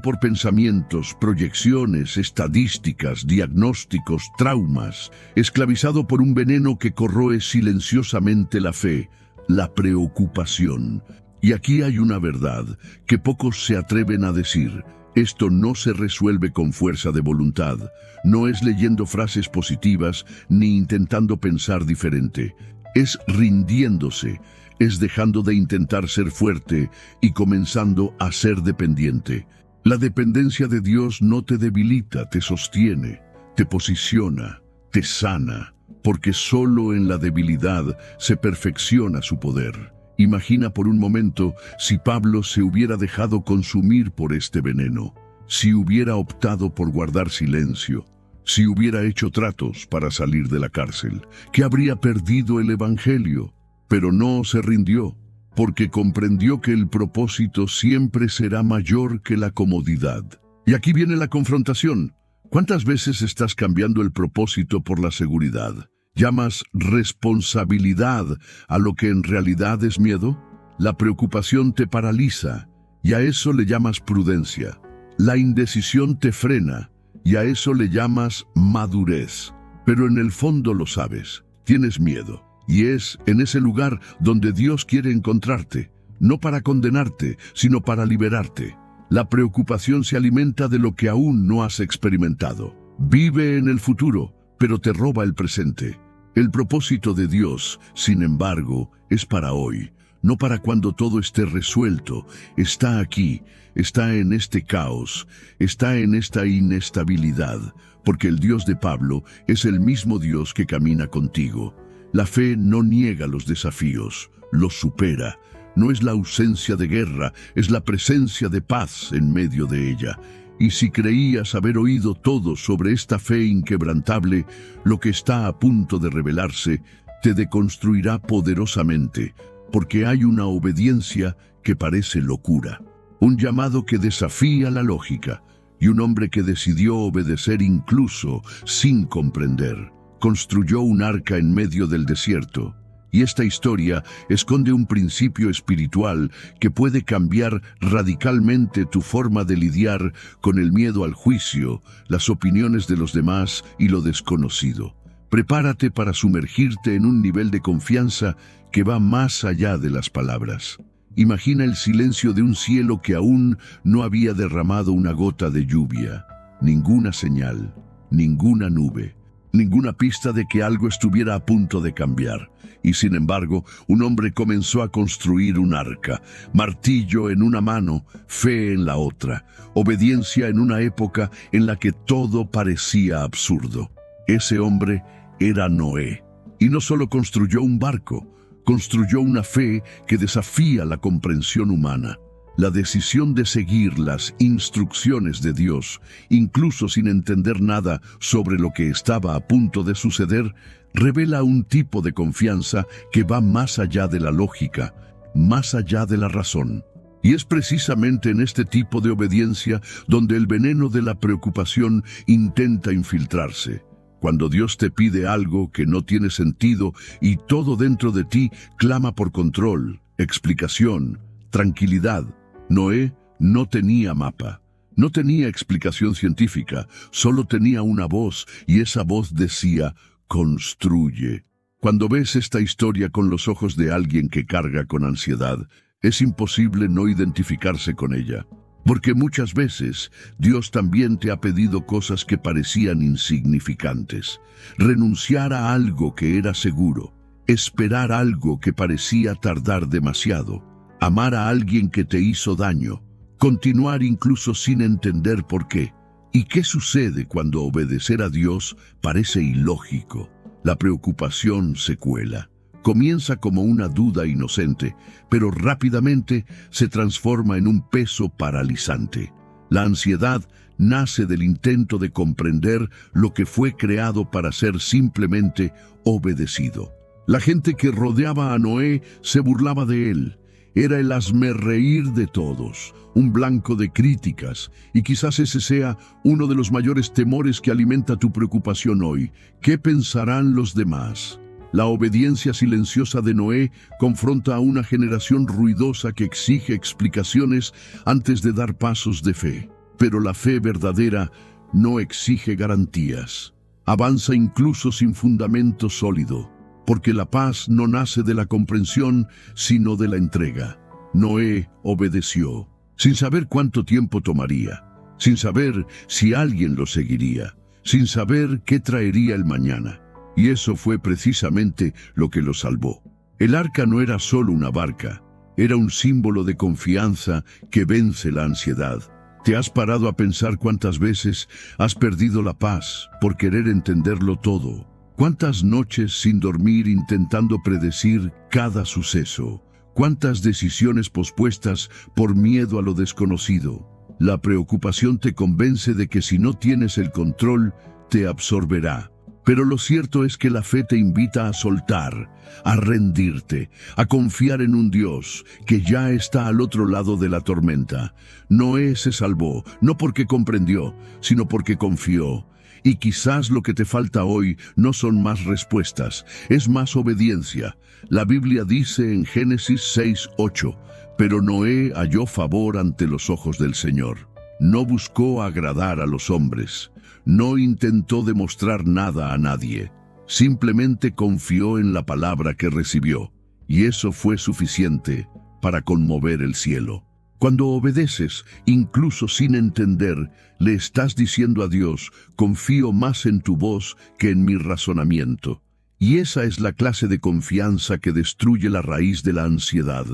por pensamientos, proyecciones, estadísticas, diagnósticos, traumas, esclavizado por un veneno que corroe silenciosamente la fe, la preocupación. Y aquí hay una verdad que pocos se atreven a decir. Esto no se resuelve con fuerza de voluntad, no es leyendo frases positivas ni intentando pensar diferente. Es rindiéndose, es dejando de intentar ser fuerte y comenzando a ser dependiente. La dependencia de Dios no te debilita, te sostiene, te posiciona, te sana, porque solo en la debilidad se perfecciona su poder. Imagina por un momento si Pablo se hubiera dejado consumir por este veneno, si hubiera optado por guardar silencio, si hubiera hecho tratos para salir de la cárcel, que habría perdido el Evangelio. Pero no se rindió, porque comprendió que el propósito siempre será mayor que la comodidad. Y aquí viene la confrontación. ¿Cuántas veces estás cambiando el propósito por la seguridad? ¿Llamas responsabilidad a lo que en realidad es miedo? La preocupación te paraliza y a eso le llamas prudencia. La indecisión te frena y a eso le llamas madurez. Pero en el fondo lo sabes, tienes miedo y es en ese lugar donde Dios quiere encontrarte, no para condenarte, sino para liberarte. La preocupación se alimenta de lo que aún no has experimentado. Vive en el futuro, pero te roba el presente. El propósito de Dios, sin embargo, es para hoy, no para cuando todo esté resuelto. Está aquí, está en este caos, está en esta inestabilidad, porque el Dios de Pablo es el mismo Dios que camina contigo. La fe no niega los desafíos, los supera. No es la ausencia de guerra, es la presencia de paz en medio de ella. Y si creías haber oído todo sobre esta fe inquebrantable, lo que está a punto de revelarse te deconstruirá poderosamente, porque hay una obediencia que parece locura, un llamado que desafía la lógica, y un hombre que decidió obedecer incluso sin comprender. Construyó un arca en medio del desierto. Y esta historia esconde un principio espiritual que puede cambiar radicalmente tu forma de lidiar con el miedo al juicio, las opiniones de los demás y lo desconocido. Prepárate para sumergirte en un nivel de confianza que va más allá de las palabras. Imagina el silencio de un cielo que aún no había derramado una gota de lluvia, ninguna señal, ninguna nube. Ninguna pista de que algo estuviera a punto de cambiar. Y sin embargo, un hombre comenzó a construir un arca, martillo en una mano, fe en la otra, obediencia en una época en la que todo parecía absurdo. Ese hombre era Noé. Y no solo construyó un barco, construyó una fe que desafía la comprensión humana. La decisión de seguir las instrucciones de Dios, incluso sin entender nada sobre lo que estaba a punto de suceder, revela un tipo de confianza que va más allá de la lógica, más allá de la razón. Y es precisamente en este tipo de obediencia donde el veneno de la preocupación intenta infiltrarse. Cuando Dios te pide algo que no tiene sentido y todo dentro de ti clama por control, explicación, tranquilidad. Noé no tenía mapa, no tenía explicación científica, solo tenía una voz y esa voz decía, construye. Cuando ves esta historia con los ojos de alguien que carga con ansiedad, es imposible no identificarse con ella. Porque muchas veces Dios también te ha pedido cosas que parecían insignificantes. Renunciar a algo que era seguro, esperar algo que parecía tardar demasiado. amar a alguien que te hizo daño, continuar incluso sin entender por qué. ¿Y qué sucede cuando obedecer a Dios parece ilógico? La preocupación se cuela. Comienza como una duda inocente, pero rápidamente se transforma en un peso paralizante. La ansiedad nace del intento de comprender lo que fue creado para ser simplemente obedecido. La gente que rodeaba a Noé se burlaba de él. Era el hazmerreír de todos, un blanco de críticas, y quizás ese sea uno de los mayores temores que alimenta tu preocupación hoy. ¿Qué pensarán los demás? La obediencia silenciosa de Noé confronta a una generación ruidosa que exige explicaciones antes de dar pasos de fe. Pero la fe verdadera no exige garantías. Avanza incluso sin fundamento sólido, porque la paz no nace de la comprensión, sino de la entrega. Noé obedeció, sin saber cuánto tiempo tomaría, sin saber si alguien lo seguiría, sin saber qué traería el mañana. Y eso fue precisamente lo que lo salvó. El arca no era solo una barca, era un símbolo de confianza que vence la ansiedad. ¿Te has parado a pensar cuántas veces has perdido la paz por querer entenderlo todo? ¿Cuántas noches sin dormir intentando predecir cada suceso? ¿Cuántas decisiones pospuestas por miedo a lo desconocido? La preocupación te convence de que si no tienes el control, te absorberá. Pero lo cierto es que la fe te invita a soltar, a rendirte, a confiar en un Dios que ya está al otro lado de la tormenta. Noé se salvó, no porque comprendió, sino porque confió. Y quizás lo que te falta hoy no son más respuestas, es más obediencia. La Biblia dice en Génesis 6:8, pero Noé halló favor ante los ojos del Señor. No buscó agradar a los hombres, no intentó demostrar nada a nadie, simplemente confió en la palabra que recibió, y eso fue suficiente para conmover el cielo. Cuando obedeces, incluso sin entender, le estás diciendo a Dios, confío más en tu voz que en mi razonamiento. Y esa es la clase de confianza que destruye la raíz de la ansiedad.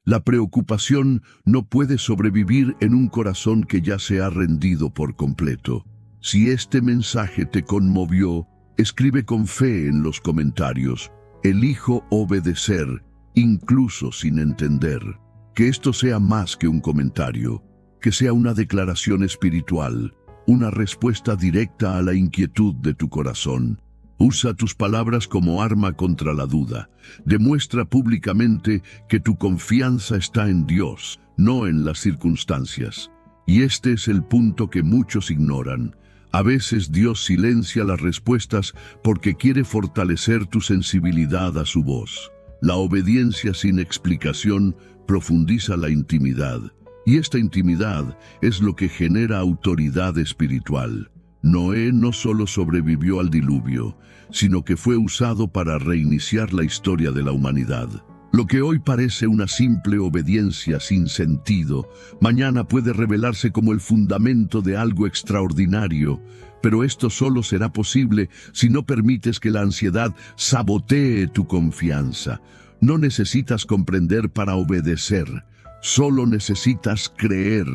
La preocupación no puede sobrevivir en un corazón que ya se ha rendido por completo. Si este mensaje te conmovió, escribe con fe en los comentarios. Elijo obedecer, incluso sin entender. Que esto sea más que un comentario, que sea una declaración espiritual, una respuesta directa a la inquietud de tu corazón. Usa tus palabras como arma contra la duda. Demuestra públicamente que tu confianza está en Dios, no en las circunstancias. Y este es el punto que muchos ignoran. A veces Dios silencia las respuestas porque quiere fortalecer tu sensibilidad a su voz. La obediencia sin explicación profundiza la intimidad, y esta intimidad es lo que genera autoridad espiritual. Noé no solo sobrevivió al diluvio, sino que fue usado para reiniciar la historia de la humanidad. Lo que hoy parece una simple obediencia sin sentido, mañana puede revelarse como el fundamento de algo extraordinario, pero esto solo será posible si no permites que la ansiedad sabotee tu confianza. No necesitas comprender para obedecer, solo necesitas creer.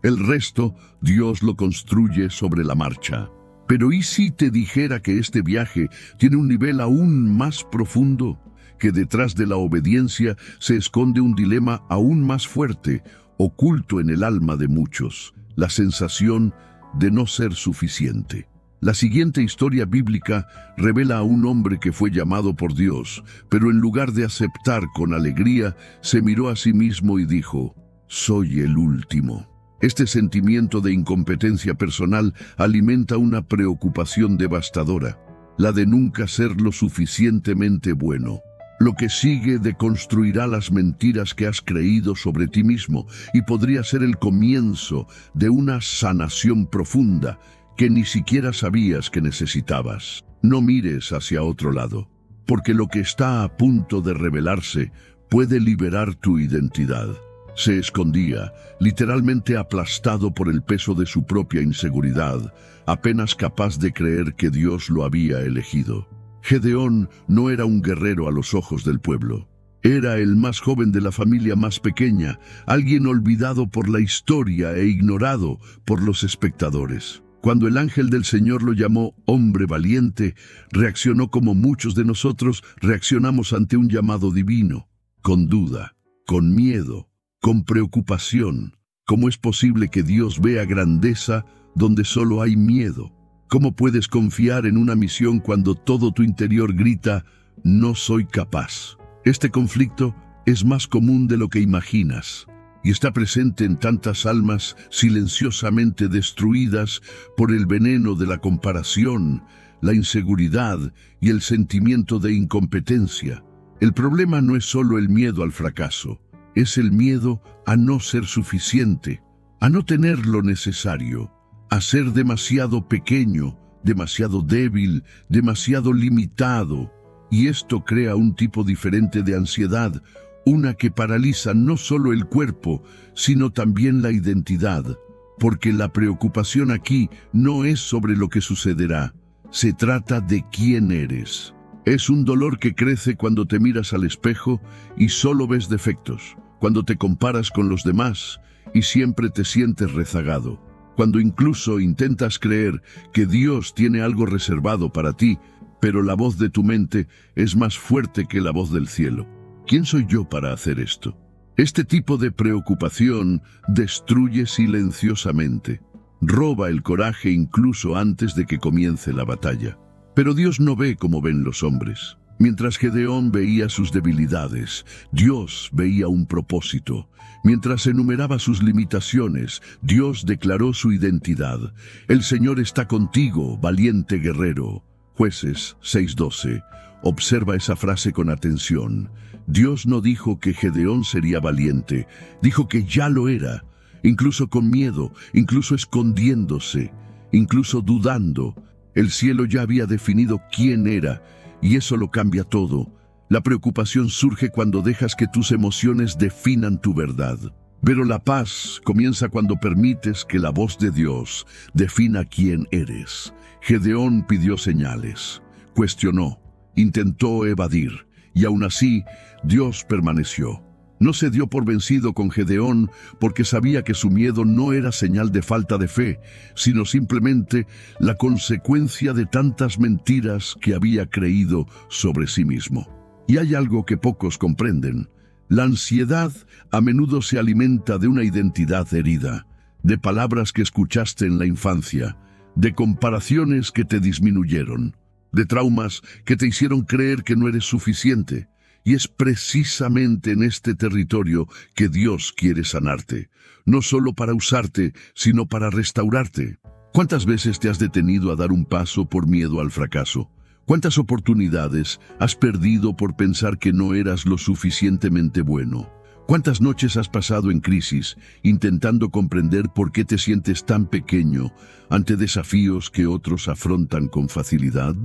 El resto, Dios lo construye sobre la marcha. Pero ¿y si te dijera que este viaje tiene un nivel aún más profundo? Que detrás de la obediencia se esconde un dilema aún más fuerte, oculto en el alma de muchos, la sensación de no ser suficiente. La siguiente historia bíblica revela a un hombre que fue llamado por Dios, pero en lugar de aceptar con alegría, se miró a sí mismo y dijo, «Soy el último». Este sentimiento de incompetencia personal alimenta una preocupación devastadora, la de nunca ser lo suficientemente bueno. Lo que sigue deconstruirá las mentiras que has creído sobre ti mismo y podría ser el comienzo de una sanación profunda que ni siquiera sabías que necesitabas. No mires hacia otro lado, porque lo que está a punto de revelarse puede liberar tu identidad. Se escondía, literalmente aplastado por el peso de su propia inseguridad, apenas capaz de creer que Dios lo había elegido. Gedeón no era un guerrero a los ojos del pueblo. Era el más joven de la familia más pequeña, alguien olvidado por la historia e ignorado por los espectadores. Cuando el ángel del Señor lo llamó hombre valiente, reaccionó como muchos de nosotros reaccionamos ante un llamado divino, con duda, con miedo, con preocupación. ¿Cómo es posible que Dios vea grandeza donde solo hay miedo? ¿Cómo puedes confiar en una misión cuando todo tu interior grita, no soy capaz? Este conflicto es más común de lo que imaginas y está presente en tantas almas silenciosamente destruidas por el veneno de la comparación, la inseguridad y el sentimiento de incompetencia. El problema no es solo el miedo al fracaso, es el miedo a no ser suficiente, a no tener lo necesario, a ser demasiado pequeño, demasiado débil, demasiado limitado. Y esto crea un tipo diferente de ansiedad, una que paraliza no solo el cuerpo, sino también la identidad, porque la preocupación aquí no es sobre lo que sucederá, se trata de quién eres. Es un dolor que crece cuando te miras al espejo y solo ves defectos, cuando te comparas con los demás y siempre te sientes rezagado, cuando incluso intentas creer que Dios tiene algo reservado para ti, pero la voz de tu mente es más fuerte que la voz del cielo. ¿Quién soy yo para hacer esto? Este tipo de preocupación destruye silenciosamente, roba el coraje incluso antes de que comience la batalla. Pero Dios no ve como ven los hombres. Mientras Gedeón veía sus debilidades, Dios veía un propósito. Mientras enumeraba sus limitaciones, Dios declaró su identidad. El Señor está contigo, valiente guerrero. Jueces 6:12. Observa esa frase con atención. Dios no dijo que Gedeón sería valiente, dijo que ya lo era, incluso con miedo, incluso escondiéndose, incluso dudando. El cielo ya había definido quién era, y eso lo cambia todo. La preocupación surge cuando dejas que tus emociones definan tu verdad. Pero la paz comienza cuando permites que la voz de Dios defina quién eres. Gedeón pidió señales, cuestionó, intentó evadir, y aún así Dios permaneció. No se dio por vencido con Gedeón porque sabía que su miedo no era señal de falta de fe, sino simplemente la consecuencia de tantas mentiras que había creído sobre sí mismo. Y hay algo que pocos comprenden. La ansiedad a menudo se alimenta de una identidad herida, de palabras que escuchaste en la infancia, de comparaciones que te disminuyeron, de traumas que te hicieron creer que no eres suficiente. Y es precisamente en este territorio que Dios quiere sanarte, no solo para usarte, sino para restaurarte. ¿Cuántas veces te has detenido a dar un paso por miedo al fracaso? ¿Cuántas oportunidades has perdido por pensar que no eras lo suficientemente bueno? ¿Cuántas noches has pasado en crisis, intentando comprender por qué te sientes tan pequeño ante desafíos que otros afrontan con facilidad?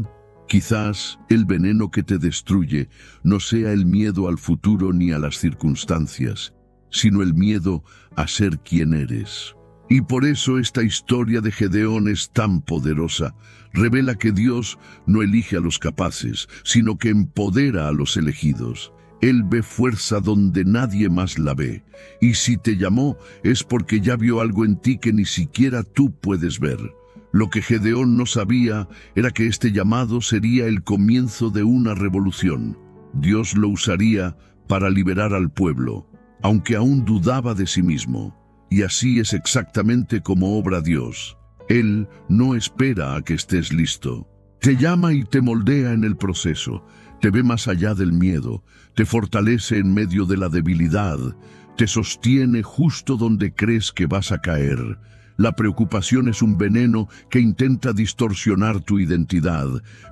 Quizás el veneno que te destruye no sea el miedo al futuro ni a las circunstancias, sino el miedo a ser quien eres. Y por eso esta historia de Gedeón es tan poderosa. Revela que Dios no elige a los capaces, sino que empodera a los elegidos. Él ve fuerza donde nadie más la ve. Y si te llamó es porque ya vio algo en ti que ni siquiera tú puedes ver. Lo que Gedeón no sabía era que este llamado sería el comienzo de una revolución. Dios lo usaría para liberar al pueblo, aunque aún dudaba de sí mismo. Y así es exactamente como obra Dios. Él no espera a que estés listo. Te llama y te moldea en el proceso. Te ve más allá del miedo. Te fortalece en medio de la debilidad. Te sostiene justo donde crees que vas a caer. La preocupación es un veneno que intenta distorsionar tu identidad,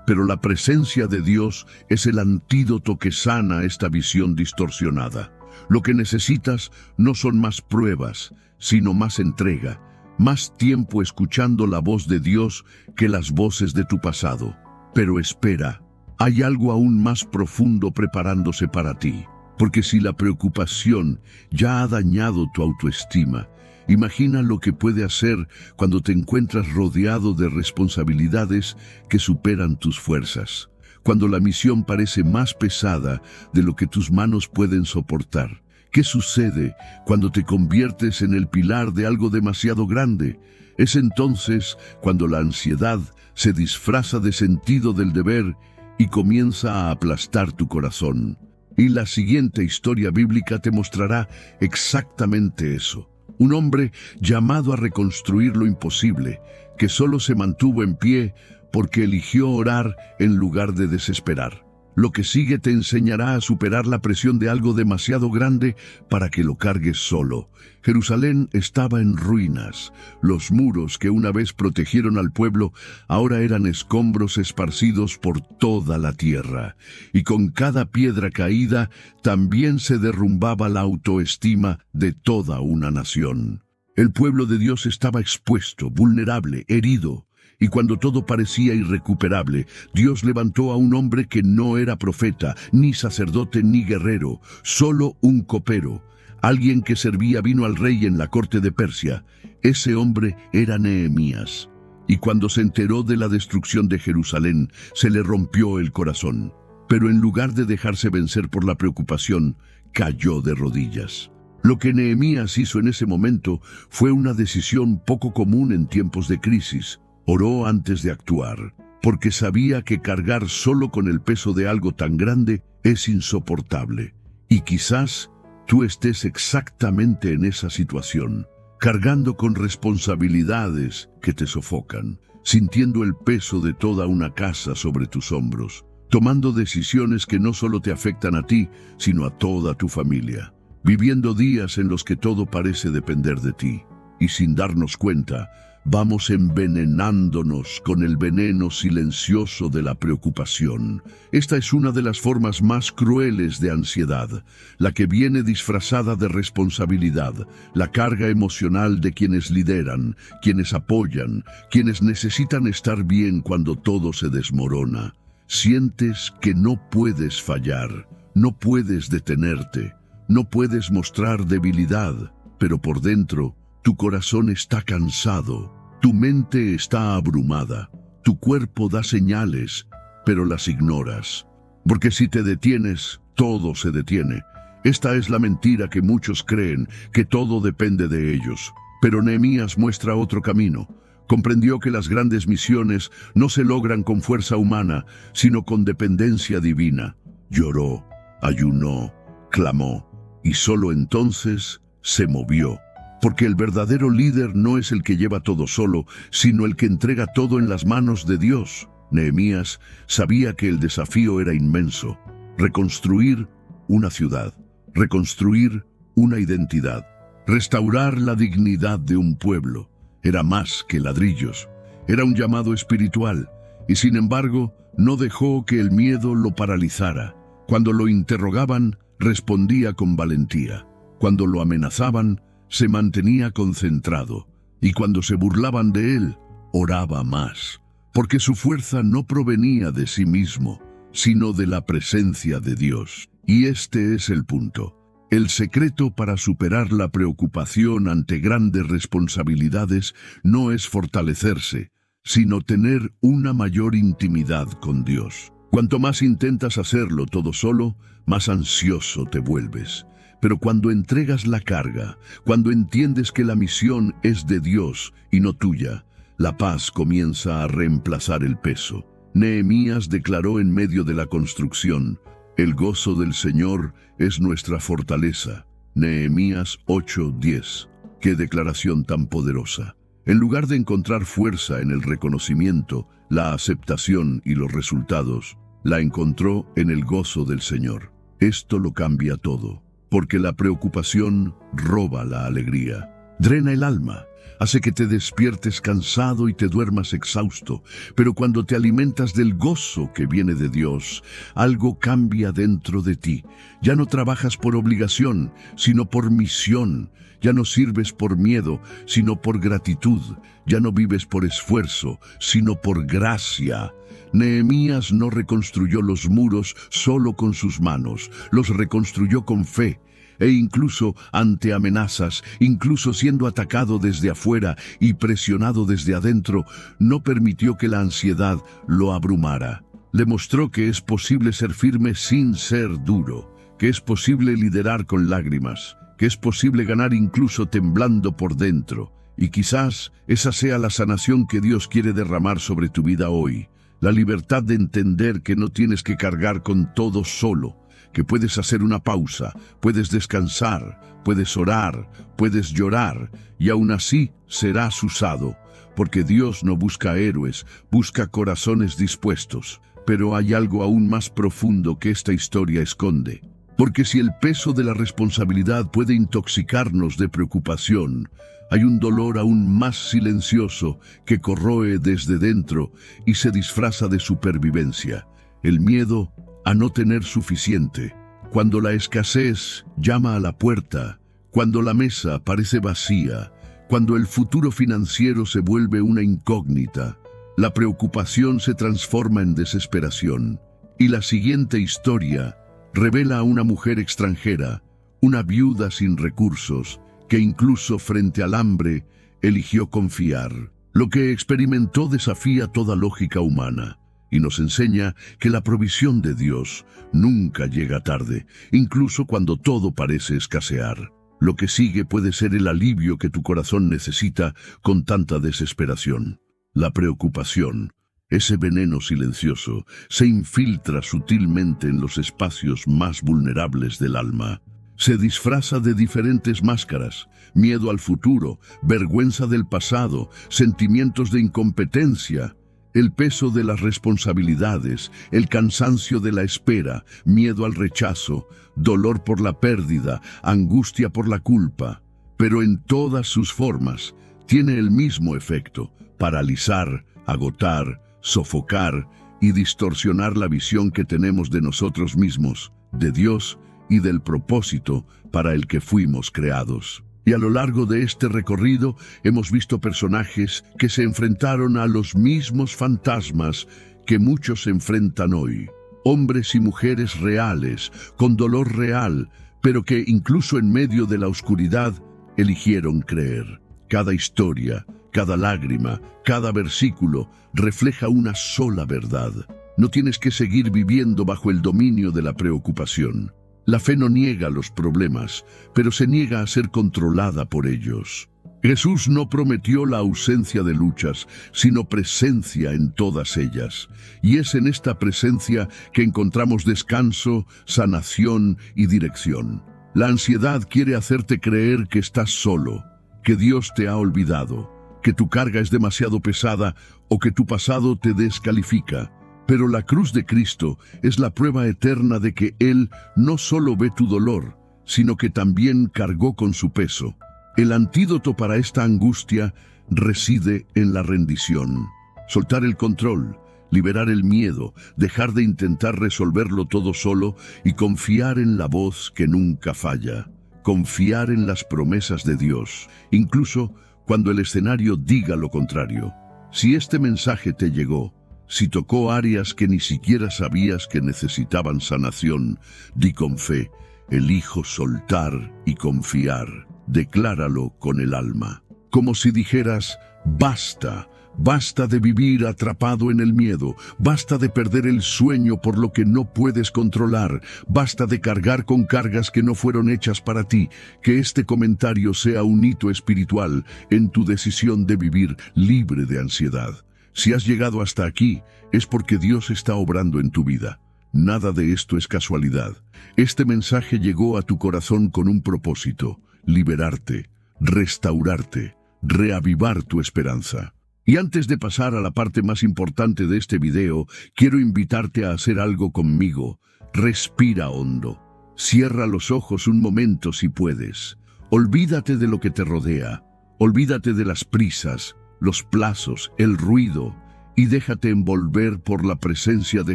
pero la presencia de Dios es el antídoto que sana esta visión distorsionada. Lo que necesitas no son más pruebas, sino más entrega, más tiempo escuchando la voz de Dios que las voces de tu pasado. Pero espera, hay algo aún más profundo preparándose para ti, porque si la preocupación ya ha dañado tu autoestima, imagina lo que puede hacer cuando te encuentras rodeado de responsabilidades que superan tus fuerzas. cuando la misión parece más pesada de lo que tus manos pueden soportar? ¿Qué sucede cuando te conviertes en el pilar de algo demasiado grande? Es entonces cuando la ansiedad se disfraza de sentido del deber y comienza a aplastar tu corazón. Y la siguiente historia bíblica te mostrará exactamente eso. Un hombre llamado a reconstruir lo imposible, que solo se mantuvo en pie porque eligió orar en lugar de desesperar. Lo que sigue te enseñará a superar la presión de algo demasiado grande para que lo cargues solo. Jerusalén estaba en ruinas. Los muros que una vez protegieron al pueblo ahora eran escombros esparcidos por toda la tierra. Y con cada piedra caída también se derrumbaba la autoestima de toda una nación. El pueblo de Dios estaba expuesto, vulnerable, herido. Y cuando todo parecía irrecuperable, Dios levantó a un hombre que no era profeta, ni sacerdote, ni guerrero, solo un copero, alguien que servía vino al rey en la corte de Persia. Ese hombre era Nehemías. Y cuando se enteró de la destrucción de Jerusalén, se le rompió el corazón. Pero en lugar de dejarse vencer por la preocupación, cayó de rodillas. Lo que Nehemías hizo en ese momento fue una decisión poco común en tiempos de crisis. Oró antes de actuar, porque sabía que cargar solo con el peso de algo tan grande es insoportable. Y quizás tú estés exactamente en esa situación, cargando con responsabilidades que te sofocan, sintiendo el peso de toda una casa sobre tus hombros, tomando decisiones que no solo te afectan a ti, sino a toda tu familia, viviendo días en los que todo parece depender de ti. Y sin darnos cuenta, vamos envenenándonos con el veneno silencioso de la preocupación. Esta es una de las formas más crueles de ansiedad, la que viene disfrazada de responsabilidad, la carga emocional de quienes lideran, quienes apoyan, quienes necesitan estar bien cuando todo se desmorona. Sientes que no puedes fallar, no puedes detenerte, no puedes mostrar debilidad, pero por dentro, tu corazón está cansado, tu mente está abrumada, tu cuerpo da señales, pero las ignoras. Porque si te detienes, todo se detiene. Esta es la mentira que muchos creen, que todo depende de ellos. Pero Nehemías muestra otro camino. Comprendió que las grandes misiones no se logran con fuerza humana, sino con dependencia divina. Lloró, ayunó, clamó, y solo entonces se movió. Porque el verdadero líder no es el que lleva todo solo, sino el que entrega todo en las manos de Dios. Nehemías sabía que el desafío era inmenso. Reconstruir una ciudad, reconstruir una identidad, restaurar la dignidad de un pueblo. Era más que ladrillos, era un llamado espiritual, y sin embargo, no dejó que el miedo lo paralizara. Cuando lo interrogaban, respondía con valentía. Cuando lo amenazaban, se mantenía concentrado, y cuando se burlaban de él, oraba más, porque su fuerza no provenía de sí mismo, sino de la presencia de Dios. Y este es el punto. El secreto para superar la preocupación ante grandes responsabilidades no es fortalecerse, sino tener una mayor intimidad con Dios. Cuanto más intentas hacerlo todo solo, más ansioso te vuelves. Pero cuando entregas la carga, cuando entiendes que la misión es de Dios y no tuya, la paz comienza a reemplazar el peso. Nehemías declaró en medio de la construcción: el gozo del Señor es nuestra fortaleza. Nehemías 8:10. ¡Qué declaración tan poderosa! En lugar de encontrar fuerza en el reconocimiento, la aceptación y los resultados, la encontró en el gozo del Señor. Esto lo cambia todo. Porque la preocupación roba la alegría, drena el alma, hace que te despiertes cansado y te duermas exhausto. Pero cuando te alimentas del gozo que viene de Dios, algo cambia dentro de ti. Ya no trabajas por obligación, sino por misión. Ya no sirves por miedo, sino por gratitud. Ya no vives por esfuerzo, sino por gracia. Nehemías no reconstruyó los muros solo con sus manos, los reconstruyó con fe. E incluso ante amenazas, incluso siendo atacado desde afuera y presionado desde adentro, no permitió que la ansiedad lo abrumara. Le mostró que es posible ser firme sin ser duro, que es posible liderar con lágrimas, que es posible ganar incluso temblando por dentro. Y quizás esa sea la sanación que Dios quiere derramar sobre tu vida hoy. La libertad de entender que no tienes que cargar con todo solo, que puedes hacer una pausa, puedes descansar, puedes orar, puedes llorar, y aún así serás usado, porque Dios no busca héroes, busca corazones dispuestos. Pero hay algo aún más profundo que esta historia esconde. Porque si el peso de la responsabilidad puede intoxicarnos de preocupación, hay un dolor aún más silencioso que corroe desde dentro y se disfraza de supervivencia. El miedo a no tener suficiente. Cuando la escasez llama a la puerta, cuando la mesa parece vacía, cuando el futuro financiero se vuelve una incógnita, la preocupación se transforma en desesperación. Y la siguiente historia revela a una mujer extranjera, una viuda sin recursos, que incluso frente al hambre eligió confiar. Lo que experimentó desafía toda lógica humana y nos enseña que la provisión de Dios nunca llega tarde, incluso cuando todo parece escasear. Lo que sigue puede ser el alivio que tu corazón necesita con tanta desesperación. La preocupación, ese veneno silencioso, se infiltra sutilmente en los espacios más vulnerables del alma. Se disfraza de diferentes máscaras: miedo al futuro, vergüenza del pasado, sentimientos de incompetencia, el peso de las responsabilidades, el cansancio de la espera, miedo al rechazo, dolor por la pérdida, angustia por la culpa. Pero en todas sus formas tiene el mismo efecto: paralizar, agotar, sofocar y distorsionar la visión que tenemos de nosotros mismos, de Dios y del propósito para el que fuimos creados. Y a lo largo de este recorrido hemos visto personajes que se enfrentaron a los mismos fantasmas que muchos se enfrentan hoy. Hombres y mujeres reales, con dolor real, pero que incluso en medio de la oscuridad eligieron creer. Cada historia, cada lágrima, cada versículo refleja una sola verdad. No tienes que seguir viviendo bajo el dominio de la preocupación. La fe no niega los problemas, pero se niega a ser controlada por ellos. Jesús no prometió la ausencia de luchas, sino presencia en todas ellas. Y es en esta presencia que encontramos descanso, sanación y dirección. La ansiedad quiere hacerte creer que estás solo, que Dios te ha olvidado, que tu carga es demasiado pesada o que tu pasado te descalifica. Pero la cruz de Cristo es la prueba eterna de que Él no solo ve tu dolor, sino que también cargó con su peso. El antídoto para esta angustia reside en la rendición. Soltar el control, liberar el miedo, dejar de intentar resolverlo todo solo y confiar en la voz que nunca falla. Confiar en las promesas de Dios, incluso cuando el escenario diga lo contrario. Si este mensaje te llegó, si tocó áreas que ni siquiera sabías que necesitaban sanación, di con fe: elijo soltar y confiar. Decláralo con el alma. Como si dijeras: basta, basta de vivir atrapado en el miedo, basta de perder el sueño por lo que no puedes controlar, basta de cargar con cargas que no fueron hechas para ti. Que este comentario sea un hito espiritual en tu decisión de vivir libre de ansiedad. Si has llegado hasta aquí, es porque Dios está obrando en tu vida. Nada de esto es casualidad. Este mensaje llegó a tu corazón con un propósito: liberarte, restaurarte, reavivar tu esperanza. Y antes de pasar a la parte más importante de este video, quiero invitarte a hacer algo conmigo. Respira hondo. Cierra los ojos un momento si puedes. Olvídate de lo que te rodea. Olvídate de las prisas, los plazos, el ruido, y déjate envolver por la presencia de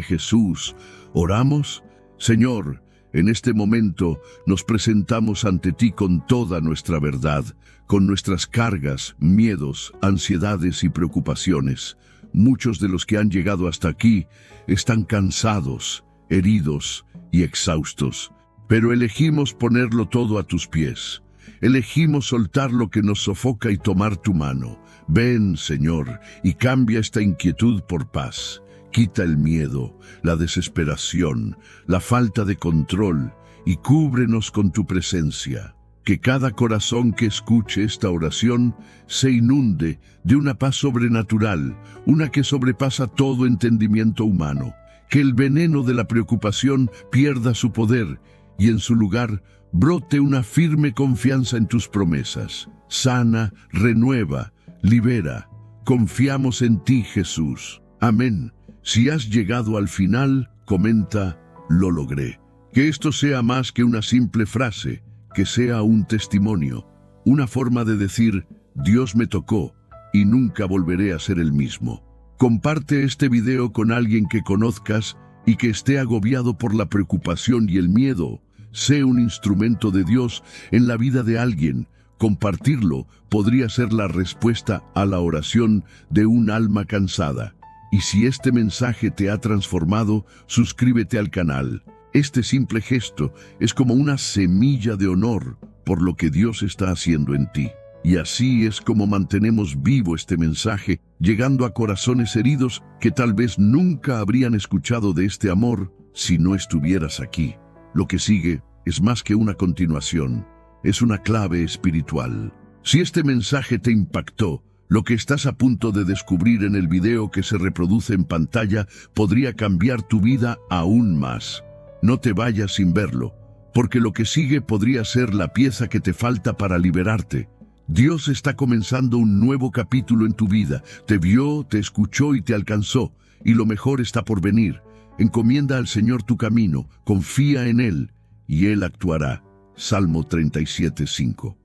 Jesús. ¿Oramos? Señor, en este momento nos presentamos ante ti con toda nuestra verdad, con nuestras cargas, miedos, ansiedades y preocupaciones. Muchos de los que han llegado hasta aquí están cansados, heridos y exhaustos, pero elegimos ponerlo todo a tus pies. Elegimos soltar lo que nos sofoca y tomar tu mano. Ven, Señor, y cambia esta inquietud por paz. Quita el miedo, la desesperación, la falta de control y cúbrenos con tu presencia. Que cada corazón que escuche esta oración se inunde de una paz sobrenatural, una que sobrepasa todo entendimiento humano. Que el veneno de la preocupación pierda su poder y en su lugar brote una firme confianza en tus promesas. Sana, renueva, libera. Confiamos en ti, Jesús. Amén. Si has llegado al final, comenta, lo logré. Que esto sea más que una simple frase, que sea un testimonio, una forma de decir, Dios me tocó y nunca volveré a ser el mismo. Comparte este video con alguien que conozcas y que esté agobiado por la preocupación y el miedo. Sé un instrumento de Dios en la vida de alguien. Compartirlo podría ser la respuesta a la oración de un alma cansada. Y si este mensaje te ha transformado, suscríbete al canal. Este simple gesto es como una semilla de honor por lo que Dios está haciendo en ti. Y así es como mantenemos vivo este mensaje, llegando a corazones heridos que tal vez nunca habrían escuchado de este amor si no estuvieras aquí. Lo que sigue es más que una continuación, es una clave espiritual. Si este mensaje te impactó, lo que estás a punto de descubrir en el video que se reproduce en pantalla podría cambiar tu vida aún más. No te vayas sin verlo, porque lo que sigue podría ser la pieza que te falta para liberarte. Dios está comenzando un nuevo capítulo en tu vida. Te vio, te escuchó y te alcanzó, y lo mejor está por venir. Encomienda al Señor tu camino, confía en Él, y Él actuará. Salmo 37:5.